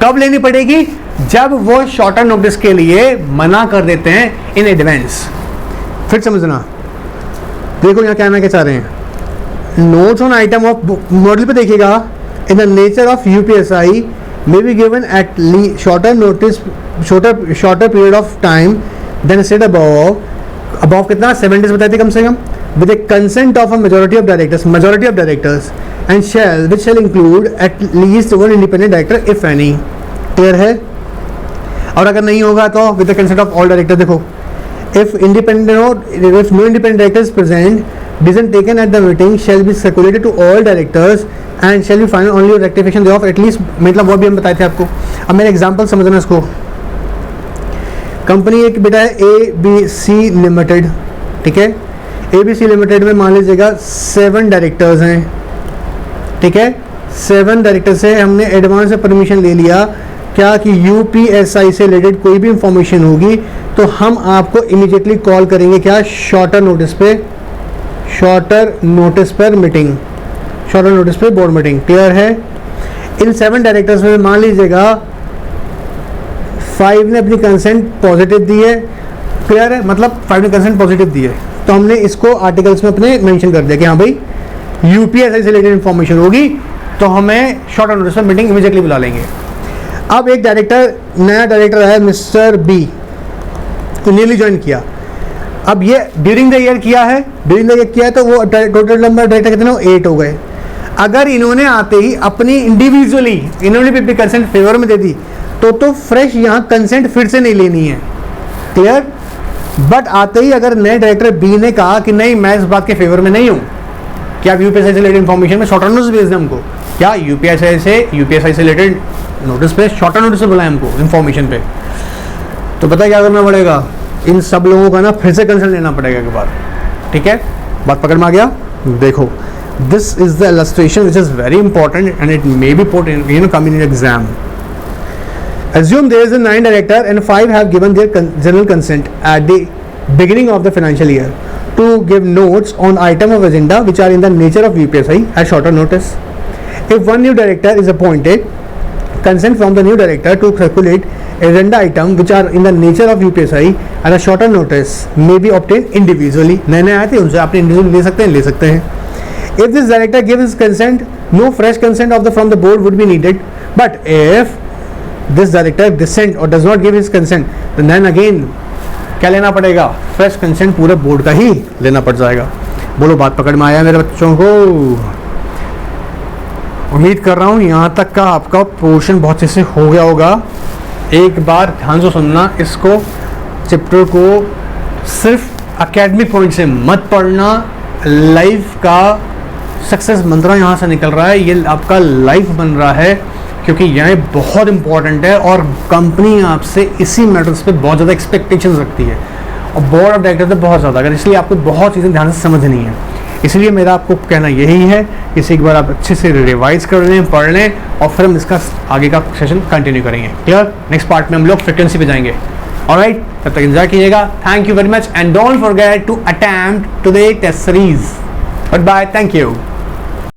कब लेनी पड़ेगी? जब वो शॉर्टर नोटिस के लिए मना कर देते हैं इन एडवांस। फिर समझना, देखो यहाँ कहना क्या चाह रहे हैं, notes on item of model पे देखिएगा, in the nature of UPSI may be given at shorter period of time than said above कितना 7 days बताए थे कम से कम, with the consent of a majority of directors and shall include at least one independent director if any। clear है? और अगर नहीं होगा तो with the consent of all directors। देखो if no independent director is present, decision taken at the meeting shall be circulated to all directors and shall be final only rectification thereof at least, मतलब वो भी हम बताए थे आपको। अब मेरा एग्जांपल समझना इसको, कंपनी एक बेटा है ABC लिमिटेड, ठीक है। ABC लिमिटेड में मान लीजिएगा 7 डायरेक्टर्स हैं, ठीक है। 7 डायरेक्टर से हमने एडवांस में परमिशन ले लिया क्या कि यूपीएसआई से रिलेटेड कोई भी इंफॉर्मेशन होगी तो हम आपको इमीडिएटली कॉल करेंगे, क्या? शॉर्टर नोटिस पर मीटिंग, शॉर्टर नोटिस पे बोर्ड मीटिंग। क्लियर है? इन 7 डायरेक्टर्स में मान लीजिएगा 5 ने अपनी कंसेंट पॉजिटिव दी है। क्लियर है? मतलब 5 ने कंसेंट पॉजिटिव दी है, तो हमने इसको आर्टिकल्स में अपने मेंशन कर दिया कि हाँ भाई यूपीएसआई से रिलेटेड इंफॉर्मेशन होगी तो हमें शॉर्टर नोटिस पर मीटिंग इमीडिएटली बुला लेंगे। अब एक नया डायरेक्टर है मिस्टर बी, तो न्यूली ज्वाइन किया। अब ये ड्यूरिंग द ईयर किया है, तो वो टोटल नंबर डायरेक्टर कितने हो? 8 हो गए। अगर इन्होंने आते ही अपनी इंडिविजुअली इन्होंने भी अपनी कंसेंट फेवर में दे दी तो फ्रेश यहाँ कंसेंट फिर से नहीं लेनी है। क्लियर? बट आते ही अगर नए डायरेक्टर बी ने कहा कि नहीं मैं इस बात के फेवर में नहीं हूँ, क्या आप यूपीएसआई से रिलेटेड इन्फॉर्मेशन में शॉर्टर नोटिस भेज दें हमको, क्या यूपीएसआई से रिलेटेड नोटिस पे शॉर्टर नोटिस से बुलाएं हमको इन्फॉर्मेशन पे, तो पता क्या करना पड़ेगा? इन सब लोगों का ना फिर से कंसर्न लेना पड़ेगा एक बार। ठीक है, बात पकड़ में आ गया? देखो, this is the illustration which is very important and it may be put in come in exam. Assume there is a 9 director and 5 have given their general consent at the beginning of the financial year to give notes on item of agenda which are in the nature of UPSI at shorter notice. If one new director is appointed, consent from the new director to circulate agenda item which are in the nature of UPSI at a shorter notice may be obtained individually. नए आए थे उनसे आपने individually ले सकते हैं। If this director gives his consent, no fresh consent from the board would be needed. But if this director dissent or does not give his consent, then again क्या लेना पड़ेगा? फ्रेश कंसेंट पूरे board का ही लेना पड़ जाएगा। बोलो बात पकड़ में आया मेरे बच्चों को? उम्मीद कर रहा हूँ यहाँ तक का आपका पोर्शन बहुत अच्छे से हो गया होगा। एक बार ध्यान से सुनना, इसको चैप्टर को सिर्फ एकेडमिक पॉइंट से मत पढ़ना। लाइफ का सक्सेस मंत्र यहाँ से निकल रहा है, ये आपका लाइफ बन रहा है, क्योंकि यह बहुत इंपॉर्टेंट है और कंपनी आपसे इसी मैटर्स पे बहुत ज़्यादा एक्सपेक्टेशंस रखती है और बोर्ड ऑफ डायरेक्टर से बहुत ज़्यादा, अगर इसलिए आपको बहुत चीज़ें ध्यान से समझनी है। इसलिए मेरा आपको कहना यही है कि इसे एक बार आप अच्छे से रिवाइज कर लें, पढ़ लें और फिर हम इसका आगे का सेशन कंटिन्यू करेंगे। क्लियर? नेक्स्ट पार्ट में हम लोग फ्रीक्वेंसी पे जाएंगे। ऑलराइट, तब तक एंजॉय कीजिएगा। Thank you very much and don't forget to attempt today test series. Good bye, thank you.